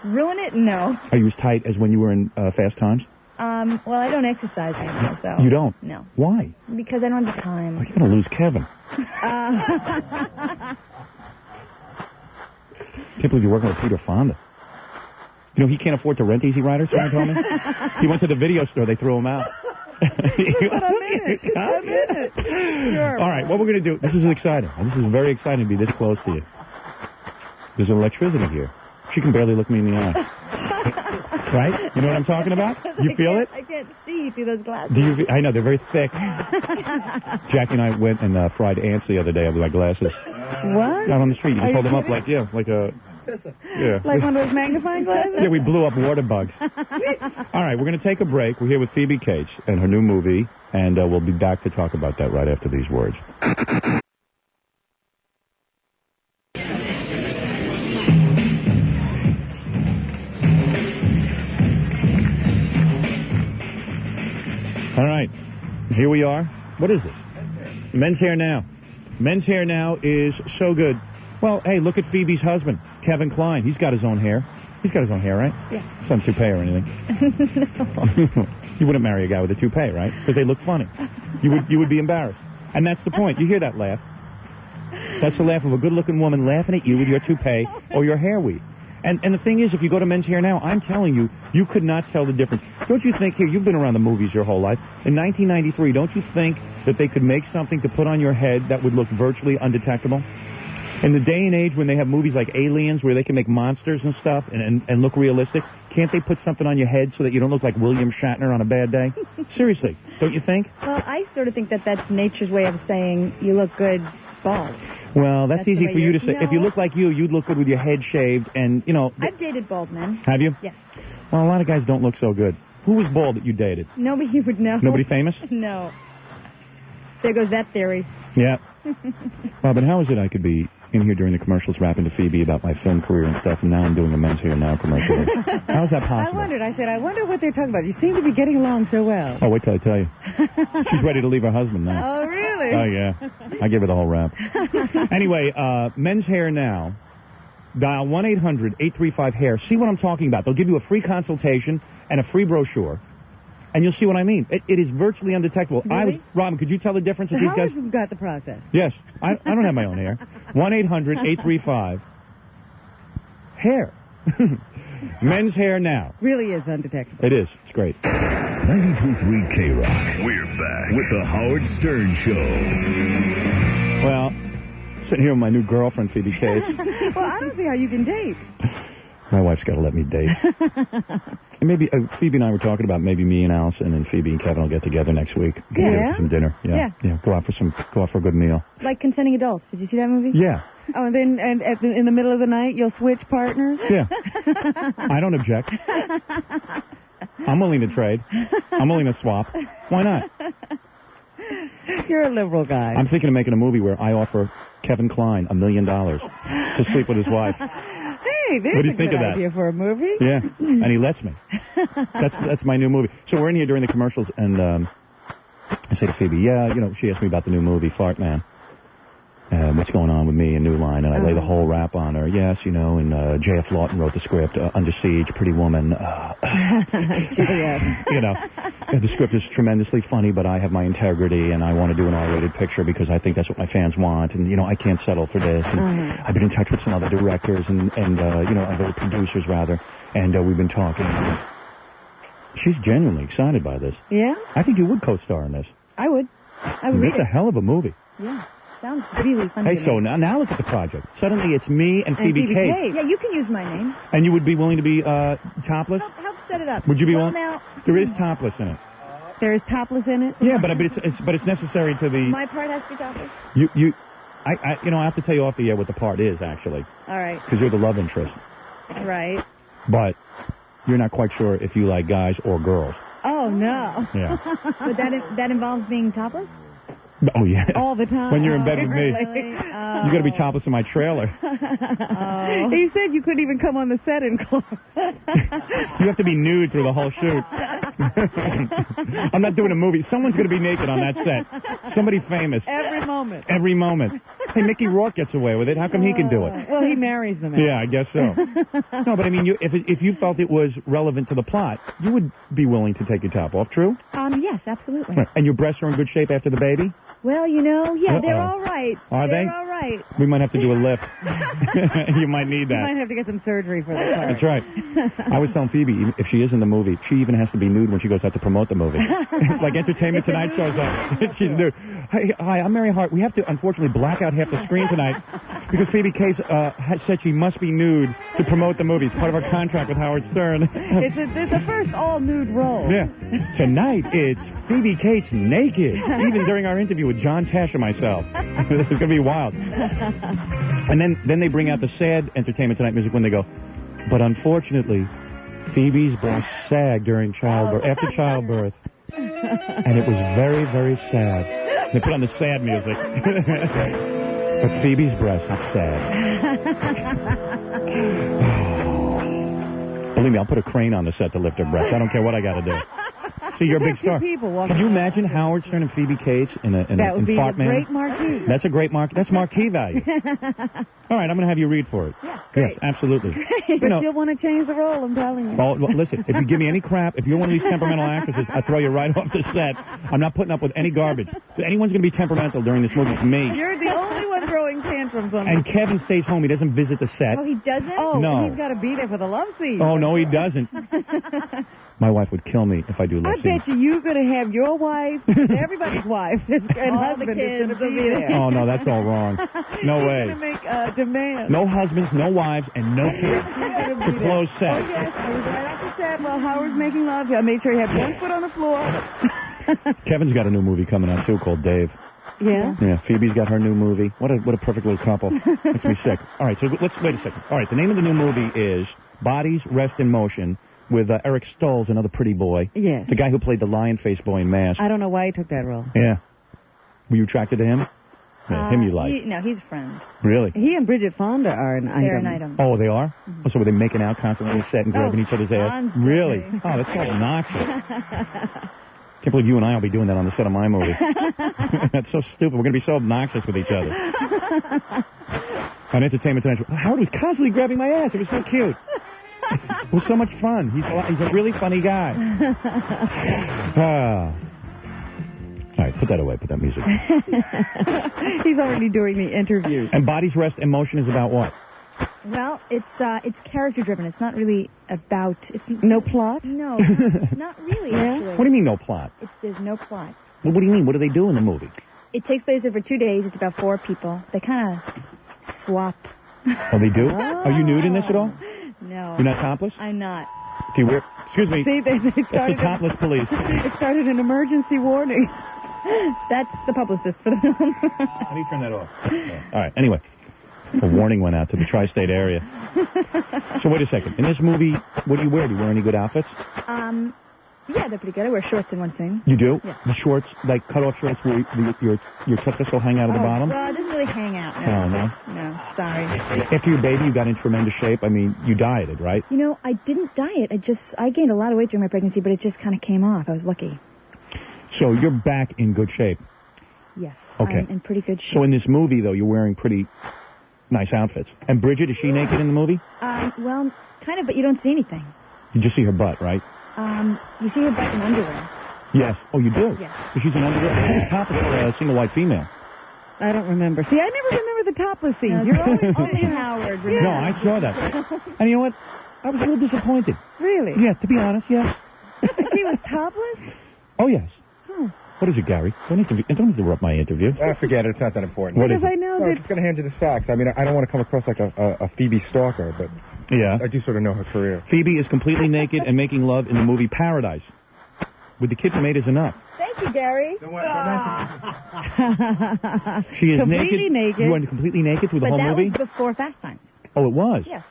Ruin it? No. Are you as tight as when you were in Fast Times? Well, I don't exercise anymore, so. You don't? No. Why? Because I don't have the time. You're gonna lose Kevin. Can't believe you're working with Peter Fonda. You know, he can't afford to rent Easy Rider, someone told me. He went to the video store, they threw him out. I'm in it. Sure. All right, what we're going to do, this is exciting. This is very exciting to be this close to you. There's electricity here. She can barely look me in the eye. Right? You know what I'm talking about? You feel it? I can't see through those glasses. Do you? I know, they're very thick. Jackie and I went and fried ants the other day with my glasses. What? Out on the street. You just Are hold you them up kidding? like a... Yeah. Like one of those magnifying glasses? Yeah, we blew up water bugs. All right, we're going to take a break. We're here with Phoebe Cates and her new movie, and we'll be back to talk about that right after these words. All right, here we are. What is this? Men's Hair Now. Men's Hair Now is so good. Well, hey, look at Phoebe's husband, Kevin Kline. He's got his own hair. He's got his own hair, right? Yeah. It's not a toupee or anything. No. You wouldn't marry a guy with a toupee, right? Because they look funny. You would be embarrassed. And that's the point. You hear that laugh. That's the laugh of a good-looking woman laughing at you with your toupee or your hair weave. And the thing is, if you go to Men's Hair Now, I'm telling you, you could not tell the difference. Don't you think, here, you've been around the movies your whole life. In 1993, don't you think that they could make something to put on your head that would look virtually undetectable? In the day and age when they have movies like Aliens where they can make monsters and stuff and look realistic, can't they put something on your head so that you don't look like William Shatner on a bad day? Seriously, don't you think? Well, I sort of think that that's nature's way of saying you look good bald. Well, that's easy the way for you to you're- say. If you look like you'd look good with your head shaved and, you know... I've dated bald men. Have you? Yes. Well, a lot of guys don't look so good. Who was bald that you dated? Nobody would know. Nobody famous? No. There goes that theory. Yeah. Robin, how is it I could be in here during the commercials rapping to Phoebe about my film career and stuff, and now I'm doing a Men's Hair Now commercial? How's that I possible? wondered. I said, I wonder what they're talking about. You seem to be getting along so well. Oh, wait till I tell you. She's ready to leave her husband now. Oh, really? Oh, yeah. I give her the whole rap. Anyway, Men's Hair Now. Dial 1-800-835-HAIR. See what I'm talking about. They'll give you a free consultation and a free brochure, and you'll see what I mean. It is virtually undetectable. Really? Robin, could you tell the difference of these guys? Howard's got the process. Yes. I don't have my own hair. 1-800-835-HAIR. Men's Hair Now. Really is undetectable. It is. It's great. 92.3 K-Rock. We're back with the Howard Stern Show. Well, sitting here with my new girlfriend, Phoebe Cates. Well, I don't see how you can date. My wife's got to let me date. And maybe Phoebe and I were talking about maybe me and Allison and Phoebe and Kevin will get together next week. Get together for some dinner. Yeah. Go out for a good meal. Like Consenting Adults. Did you see that movie? Yeah. Oh, and then in the middle of the night, you'll switch partners? Yeah. I don't object. I'm willing to trade. I'm willing to swap. Why not? You're a liberal guy. I'm thinking of making a movie where I offer Kevin Kline $1 million to sleep with his wife. Hey, there's What do a you think good of that? idea for a movie. Yeah, and he lets me. That's my new movie. So we're in here during the commercials, and I say to Phoebe, yeah, she asked me about the new movie, Fart Man. What's going on with me and New Line, and I lay the whole rap on her. Yes, and J.F. Lawton wrote the script, Under Siege, Pretty Woman. The script is tremendously funny, but I have my integrity, and I want to do an R-rated picture because I think that's what my fans want, and, I can't settle for this. And I've been in touch with some other directors and other producers, rather, and we've been talking. She's genuinely excited by this. Yeah? I think you would co-star in this. I would. I would read It's a it. hell of a movie. Yeah. Sounds really fun. Hey, to so me. now look at the project. Suddenly it's me and Phoebe Cates. Yeah, you can use my name. And you would be willing to be topless? Help set it up. Would you be well, willing? now, There is topless in it. There is topless in it? Yeah, but it's necessary to the... My part has to be topless? I have to tell you off the air what the part is, actually. All right. Because you're the love interest. Right. But you're not quite sure if you like guys or girls. Oh, no. Yeah. But that involves being topless? Oh, yeah. All the time. When you're in bed with me. Really? You got to be topless in my trailer. He said you couldn't even come on the set in clothes. You have to be nude through the whole shoot. I'm not doing a movie. Someone's going to be naked on that set. Somebody famous. Every moment. Every moment. Hey, Mickey Rourke gets away with it. How come he can do it? Well, he marries them. Yeah, I guess so. No, but I mean, if you felt it was relevant to the plot, you would be willing to take your top off, true? Yes, absolutely. Right. And your breasts are in good shape after the baby? Well, yeah, they're Uh-oh. all right. Are They're they? all right. right. We might have to do a lift. You might need You might that. have to get some surgery for that part. That's right. I was telling Phoebe, if she is in the movie, she even has to be nude when she goes out to promote the movie. Like Entertainment Tonight shows up. She's nude. Hi, I'm Mary Hart. We have to, unfortunately, black out half the screen tonight because Phoebe Cates has said she must be nude to promote the movie. It's part of our contract with Howard Stern. It's the first all-nude role. Yeah. Tonight, it's Phoebe Cates naked, even during our interview with John Tesh and myself. It's going to be wild. And then they bring out the sad Entertainment Tonight music when they go, but unfortunately, Phoebe's breast sagged during childbirth, after childbirth. And it was very, very sad. They put on the sad music. But Phoebe's breast is sad. Believe me, I'll put a crane on the set to lift her breast. I don't care what I got to do. See, you're a big star. Can you imagine Howard Stern and Phoebe Cates in That would be a Fart Man? great marquee. That's a great that's marquee value. All right, I'm going to have you read for it. Yeah, great. Yes, absolutely. But you'll want to change the role, I'm telling you. Oh, well, listen, if you give me any crap, if you're one of these temperamental actresses, I throw you right off the set. I'm not putting up with any garbage. If anyone's going to be temperamental during this movie, it's me. You're the only one throwing tantrums on And me. Kevin stays home. He doesn't visit the set. Oh, he doesn't? Oh, No. and he's got to be there for the love scene. Oh, no, he doesn't. My wife would kill me if I do love I bet you're going to have your wife, everybody's wife, and All husband the kids is going to will be be there. Oh, no, that's all wrong. No She's way. going to make demands. No husbands, no wives, and no kids. It's a closed Oh, set. yes, I was right off the set while Howard's making love. I made sure he had one foot on the floor. Kevin's got a new movie coming out, too, called Dave. Yeah? Yeah, Phoebe's got her new movie. What a perfect little couple. Makes me sick. All right, so let's wait a second. All right, the name of the new movie is Bodies Rest in Motion with Eric Stoltz, another pretty boy. Yes. The guy who played the lion-faced boy in Mask. I don't know why he took that role. Yeah. Were you attracted to him? Yeah, him you like. No, he's a friend. Really? He and Bridget Fonda are an item. They're an item. Oh, they are? Oh, so were they making out constantly on the set and grabbing each other's ass? constantly. Really? Oh, that's so obnoxious. Can't believe you and I will be doing that on the set of my movie. That's so stupid. We're going to be so obnoxious with each other. On Entertainment Tonight, Howard was constantly grabbing my ass. It was so cute. It was so much fun. He's a really funny guy. All right, put that away. Put that music. He's already doing the interviews. And Bodies Rest in Motion is about what? Well, it's character driven. It's not really about. It's no plot. No, not really. Actually, What do you mean no plot? there's no plot. Well, what do you mean? What do they do in the movie? It takes place over 2 days. It's about 4 people. They kind of swap. Oh, they do? Are you nude in this at all? No. You're not topless? I'm not. Do you wear... Excuse me. See, they That's the started topless police. It started an emergency warning. That's the publicist for the film. How do you turn that off? All right, anyway. A warning went out to the tri-state area. So wait a second. In this movie, what do you wear? Do you wear any good outfits? Yeah, they're pretty good. I wear shorts in one scene. You do? Yeah. The shorts, like cut-off shorts where your tuchus will hang out of the bottom? Well, it doesn't really hang out. Oh, no? No, sorry. After your baby, you got in tremendous shape. I mean, you dieted, right? You know, I didn't diet. I gained a lot of weight during my pregnancy, but it just kind of came off. I was lucky. So you're back in good shape. Yes. Okay. I'm in pretty good shape. So in this movie, though, you're wearing pretty nice outfits. And Bridget, is she naked in the movie? Well, kind of, but you don't see anything. You just see her butt, right? You see her butt in underwear. Yes. Oh, you do? Yes. So she's an underwear. She's topless for a single white female. I don't remember. See, I never remember the topless scenes. No, You're always only Howard. Yeah. No, I saw that. And you know what? I was a little disappointed. Really? Yeah, to be honest, yes. She was topless? Oh, yes. Huh. What is it, Gary? Don't interrupt my interview. Forget it. It's not that important. What is Because it? I know I that... was just going to hand you this fax. I mean, I don't want to come across like a Phoebe stalker, but Yeah. I do sort of know her career. Phoebe is completely naked and making love in the movie Paradise. With the kid who made is enough. Thank you, Gary. She is Completely naked. You went completely naked through the But whole that movie? was before Fast Times. Oh, it was? Yes.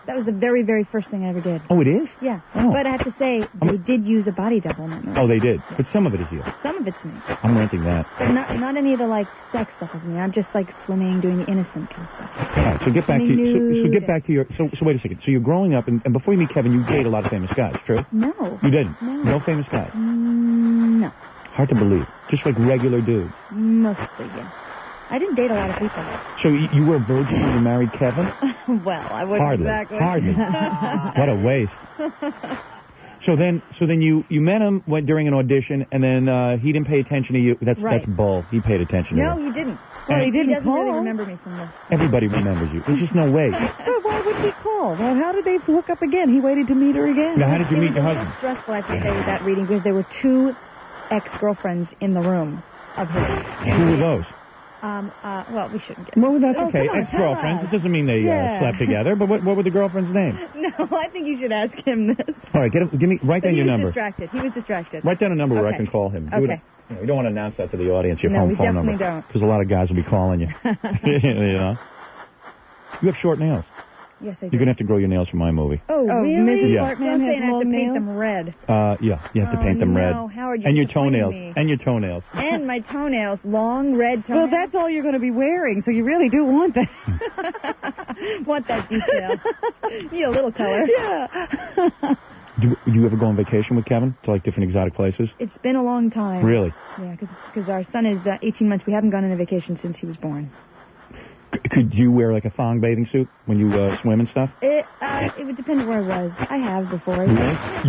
That was the very, very first thing I ever did. Oh, it is? Yeah. Oh. But I have to say, they did use a body double in that movie. Oh, they did. But some of it is you. Some of it's me. I'm renting that. But not any of the, like, sex stuff is me. I'm just, like, swimming, doing the innocent kind of stuff. All right, so get back to Swimming so get nude. back to your so wait a second. So you're growing up and before you meet Kevin, you date a lot of famous guys, true? No. You didn't? No. No famous guys. No. Hard to believe. Just like regular dudes. Mostly, yeah. I didn't date a lot of people. So you were a virgin when you married Kevin? Well, I wasn't Hardly. exactly. Hardly. What a waste. So then you met him during an audition, and then he didn't pay attention to you. That's Right. bull. He paid attention to No, you. he didn't. Well, he didn't doesn't call. really remember me from the... Everybody remembers you. There's just no way. But why would he call? Well, how did they hook up again? He waited to meet her again. Now, how did you meet your It was husband? stressful, I have to say, with that reading, because there were 2 ex-girlfriends in the room of his. Who were those? Well, we shouldn't get... Well, that's Oh, okay. come on, Ex-girlfriends. tell It doesn't mean they Yeah. slept together. But what were the girlfriends' names? No, I think you should ask him this. All right, write down your number. He was distracted. Write down a number where I Okay. can call him. Okay. You don't want to announce that to the audience, your No, home we phone number. definitely don't. Because a lot of guys will be calling you. You know? You have short nails. Yes, I do. You're going to have to grow your nails for my movie. Oh, really? Mrs. Yeah. Bartman Don't say has I have to long paint nails? them red. Yeah, you have to paint them red. No, Howard, And your disappointing toenails. me. And your toenails. And my toenails, long red Well, toenails. that's all you're going to be wearing, so you really do want that. Want that detail. Need a little color. Yeah. Do you ever go on vacation with Kevin to like different exotic places? It's been a long time. Really? Yeah, because our son is 18 months. We haven't gone on a vacation since he was born. Could you wear like a thong bathing suit when you swim and stuff? It would depend where I was. I have before. Really?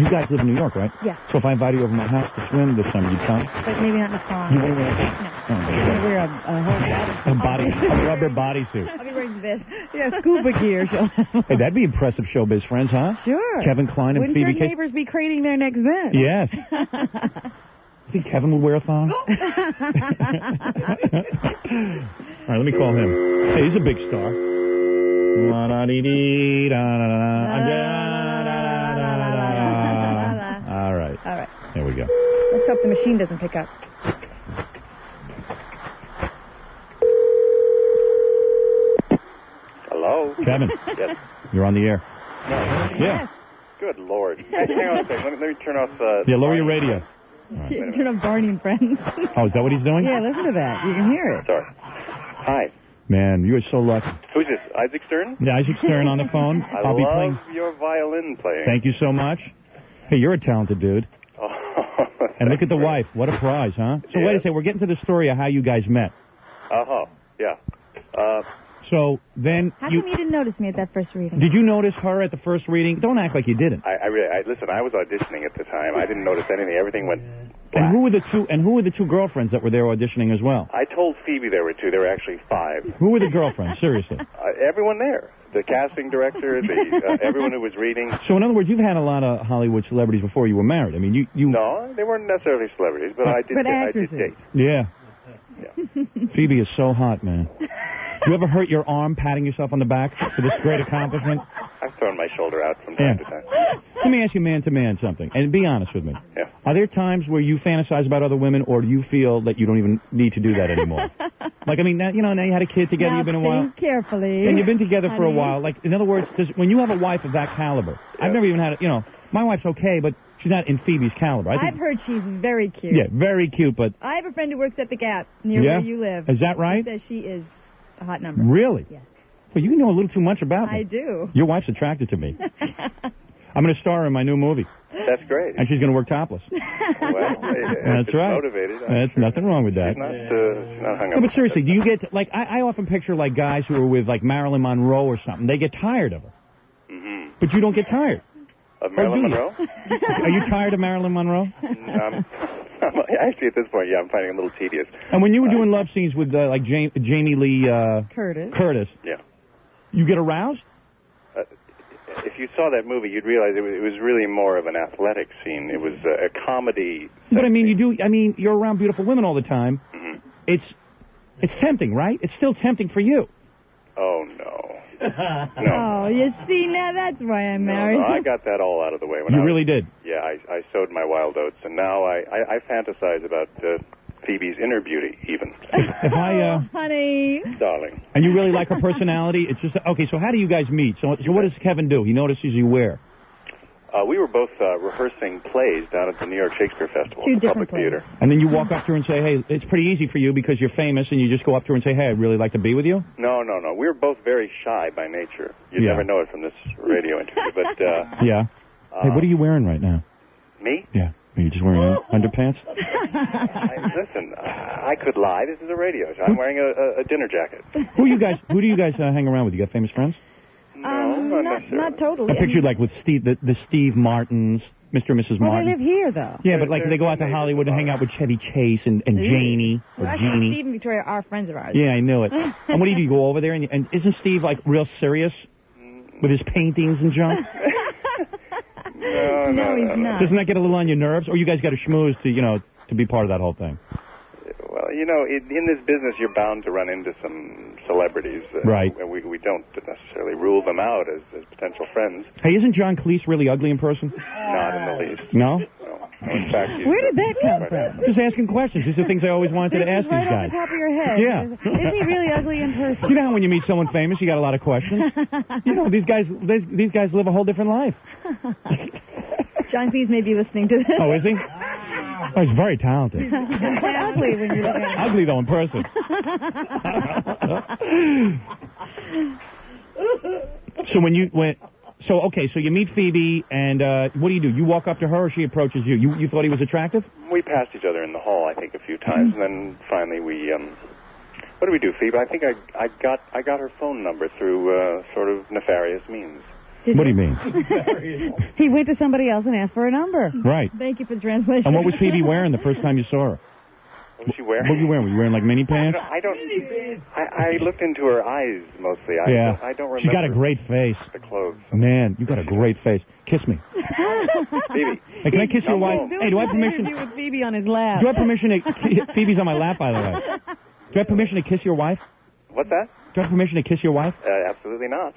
You guys live in New York, right? Yeah. So if I invited you over to my house to swim this summer, you'd come? But maybe not in a thong. You wouldn't wear You're wear a rubber bodysuit. I'll be wearing this. Yeah, scuba gear. Hey, that'd be impressive showbiz friends, huh? Sure. Kevin Kline and Wouldn't Phoebe your Cates. neighbors be crating their next vent? Yes. Think Kevin would wear a thong? All right, let me call him. Hey, he's a big star. All right. All right. There we go. Let's hope the machine doesn't pick up. Hello? Kevin. Yes. You're on the air. Yeah. Good Lord. Hey, hang on a second. Let me turn off... Yeah, lower your radio. Turn off Barney and Friends. Oh, is that what he's doing? Yeah, listen to that. You can hear it. Sorry. Hi. Man, you are so lucky. Who's this? Isaac Stern? Yeah, Isaac Stern on the phone. I I'll be love playing. your violin playing. Thank you so much. Hey, you're a talented dude. Oh, And look at the wife. What a prize, huh? So wait a second. We're getting to the story of how you guys met. Uh-huh. Yeah. So then How come you didn't notice me at that first reading? Did you notice her at the first reading? Don't act like you didn't. Listen, I was auditioning at the time. I didn't notice anything. Everything went... And who were the two girlfriends that were there auditioning as well? I told Phoebe there were 2. There were actually 5. Who were the girlfriends? Seriously. Everyone there. The casting director, everyone who was reading. So in other words, you've had a lot of Hollywood celebrities before you were married. I mean, you. No, they weren't necessarily celebrities, but I did. I did date. Yeah. Phoebe is so hot, man. You ever hurt your arm patting yourself on the back for this great accomplishment? I've thrown my shoulder out from time to time. Let me ask you man-to-man something, and be honest with me. Yeah. Are there times where you fantasize about other women, or do you feel that you don't even need to do that anymore? Like, I mean, now you had a kid together, you've been a while. Think carefully. And you've been together for a honey. while. Like, in other words, when you have a wife of that caliber, I've never even had my wife's okay, but she's not in Phoebe's caliber. I've heard she's very cute. Yeah, very cute, but... I have a friend who works at the Gap near Yeah? where you live. Is that right? She says she is a hot number. Really? Yes. Well, you know a little too much about me. I do. Your wife's attracted to me. I'm going to star in my new movie. That's great. And she's going to work topless. Well, That's it's right. motivated. That's nothing wrong with that. She's not hung No, up. but seriously, do you get, like, I often picture, like, guys who are with, like, Marilyn Monroe or something. They get tired of her. Mm-hmm. But you don't get tired. Of Marilyn Or do you? Monroe? Are you tired of Marilyn Monroe? Actually, at this point, yeah, I'm finding it a little tedious. And when you were doing love scenes with, like, Jamie Lee Curtis, Yeah. you get aroused? If you saw that movie, you'd realize it was really more of an athletic scene. It was a comedy. But, I mean, you're around beautiful women all the time. Mm-hmm. It's tempting, right? It's still tempting for you. Oh, no. Oh, you see, now that's why I'm married. No, I got that all out of the way. When You really did? Yeah, I sowed my wild oats, and now I fantasize about Phoebe's inner beauty, even. If I, honey. Darling. And you really like her personality? It's just, okay, so how do you guys meet? So what does Kevin do? He notices you where? We were both rehearsing plays down at the New York Shakespeare Festival. Two at the different Public Theater. And then you walk up to her and say, hey, it's pretty easy for you because you're famous, and you just go up to her and say, hey, I'd really like to be with you? No. We were both very shy by nature. You'd Yeah. never know it from this radio interview, but... Yeah. Hey, what are you wearing right now? Me? Yeah. Are you just wearing underpants? Listen, I could lie. This is a radio show. I'm wearing a dinner jacket. Who do you guys hang around with? You got famous friends? No, not necessarily. Not totally. I pictured like with Steve, the Steve Martins, Mr. and Mrs. Well, Martin? they live here, though. Yeah, but like they go out to Hollywood and hang out with Chevy Chase and Janie or Well, actually, Jeannie. Steve and Victoria are friends of ours. Yeah, I knew it. And what do? You go over there and isn't Steve like real serious with his paintings and junk? No, he's not. Doesn't that get a little on your nerves? Or you guys got to schmooze to be part of that whole thing? Well, in this business, you're bound to run into some celebrities. Right. We don't necessarily rule them out as potential friends. Hey, isn't John Cleese really ugly in person? Not in the least. No? No. In fact, he's Where did that come from? Just asking questions. These are things I always wanted to ask right these guys. off the top of your head. Yeah. Is he really ugly in person? You know how when you meet someone famous, you got a lot of questions? These guys live a whole different life. John Cleese may be listening to this. Oh, is he? Oh, he's very talented. But ugly when you look at him. Ugly, though, in person. So so you meet Phoebe, and what do? You walk up to her, or she approaches you? You thought he was attractive? We passed each other in the hall, I think, a few times, and then finally we. What did we do, Phoebe? I think I got her phone number through sort of nefarious means. What do you mean? He went to somebody else and asked for a number. Right. Thank you for the translation. And what was Phoebe wearing the first time you saw her? What was she wearing? What were you wearing? Were you wearing like mini pants? I looked into her eyes mostly. I don't remember. She's got a great face. The clothes. Man, you got a great face. Kiss me. Phoebe. Hey, can I kiss your wife? Hey, do I have permission? Interview with Phoebe on his lap. Do I have permission to... Phoebe's on my lap, by the way. Do I have permission to kiss your wife? What's that? Do I have permission to kiss your wife? Absolutely not.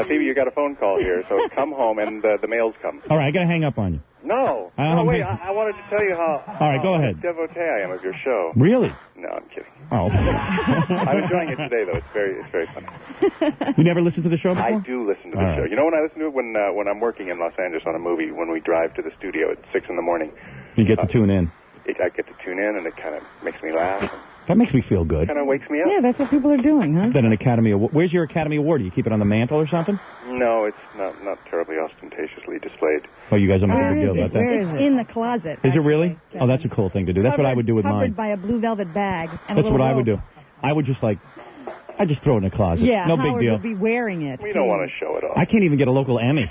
Phoebe, you got a phone call here, so come home and the mail's come. All right, I got to hang up on you. No. Wait, I wanted to tell you how... All right, go ahead. devotee I am of your show. Really? No, I'm kidding. Oh. I'm enjoying it today, though. It's very funny. You never listened to the show before? I do listen to the show. You know when I listen to it? When I'm working in Los Angeles on a movie, when we drive to the studio at 6 in the morning. You get to tune in. I get to tune in, and it kind of makes me laugh. That makes me feel good. Kind of wakes me up. Yeah, that's what people are doing, huh? Then an Academy Award. Where's your Academy Award? Do you keep it on the mantle or something? No, it's not terribly ostentatiously displayed. Oh, you guys don't make a big deal about that. It's in the closet. Is it really? Oh, that's a cool thing to do. That's what I would do with mine. Covered by a blue velvet bag. And That's what I would robe. do. I would just I'd just throw it in a closet. Yeah, no Howard big deal. would be wearing it. We don't want to show it off. I can't even get a local Emmy.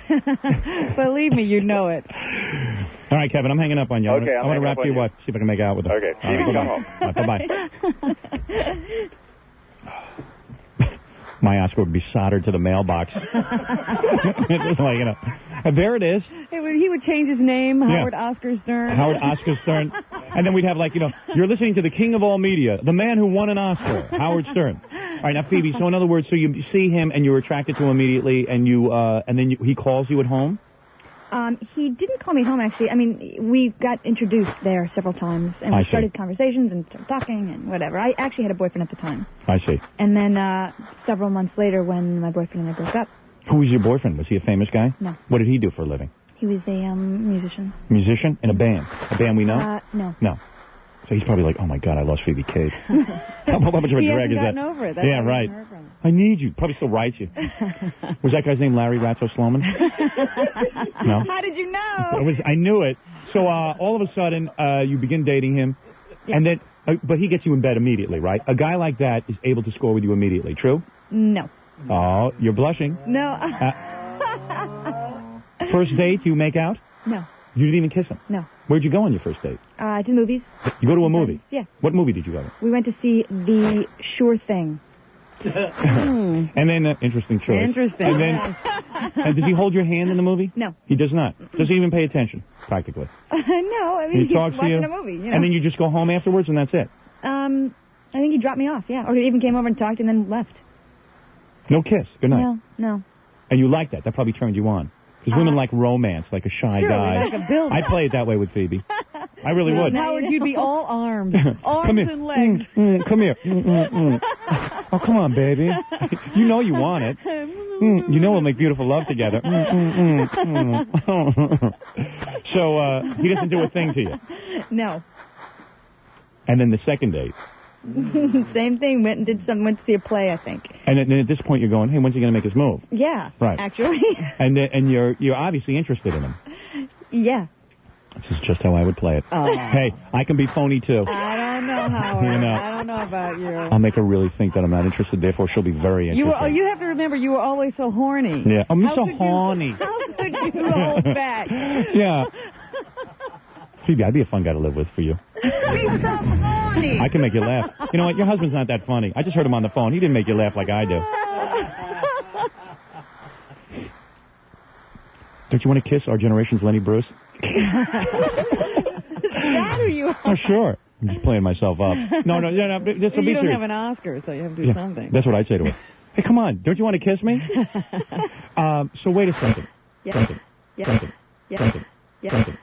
Believe me, you know it. All right, Kevin, I'm hanging up on you. Okay, I want to rap to your wife, see if I can make out with her. Okay, All right, come home. Bye-bye. My Oscar would be soldered to the mailbox. Just there it is. He would change his name, Howard Oscar Stern. Howard Oscar Stern. And then we'd have you're listening to the king of all media, the man who won an Oscar, Howard Stern. All right, now, Phoebe, so in other words, so you see him and you're attracted to him immediately, and then he calls you at home? He didn't call me home, actually. I mean, we got introduced there several times, and we started conversations and started talking and whatever. I actually had a boyfriend at the time. I see. And then several months later, when my boyfriend and I broke up. Who was your boyfriend? Was he a famous guy? No. What did he do for a living? He was a musician. Musician? In a band? A band we know? No. No. So he's probably like, oh, my God, I lost Phoebe Cates. How much of a drag is that? He hasn't gotten over it. That's yeah, right. I need you. Probably still writes you. Was that guy's name Larry Ratso Sloman? No? How did you know? I knew it. So all of a sudden, you begin dating him, and then, but he gets you in bed immediately, right? A guy like that is able to score with you immediately, true? No. Oh, you're blushing. No. First date, you make out? No. You didn't even kiss him? No. Where'd you go on your first date? To movies. You go to a movie? Yeah. What movie did you go to? We went to see The Sure Thing. And then, interesting choice. Interesting. And then, and does he hold your hand in the movie? No. He does not. Does he even pay attention, practically? No, I mean, He talks to watching you, a movie, you know. and then you just go home afterwards, and that's it? I think he dropped me off, yeah. Or he even came over and talked and then left. No kiss. Good night. No. And you like that. That probably turned you on. Because women like romance, like a shy guy. Like a build-up. I'd play it that way with Phoebe. I really would. Howard, you'd be all arms. Arms Come here. and legs. Come here. Oh, come on, baby. You know you want it. You know we'll make beautiful love together. So he doesn't do a thing to you. No. And then the second date. Same thing. Went to see a play, I think. And then at this point you're going, hey, when's he going to make his move? Yeah. Right. Actually. And you're obviously interested in him. Yeah. This is just how I would play it. Hey, I can be phony too. I don't know, Howard. You know. I don't know know about you. I'll make her really think that I'm not interested. Therefore, she'll be very interested. You have to remember, you were always so horny. Yeah. I'm How so could you- horny. How could you hold back? Yeah. Phoebe, I'd be a fun guy to live with for you. He's so horny. I can make you laugh. You know what? Your husband's not that funny. I just heard him on the phone. He didn't make you laugh like I do. Don't you want to kiss our generation's Lenny Bruce? That or you? Oh, sure. I'm just playing myself up. No, this will be You don't serious. have an Oscar, so you have to do something. That's what I'd say to her. Hey, come on. Don't you want to kiss me? So wait a second. Yeah. Something. Yeah. Something. Yeah. Something. Yeah. Something. Yeah. Something.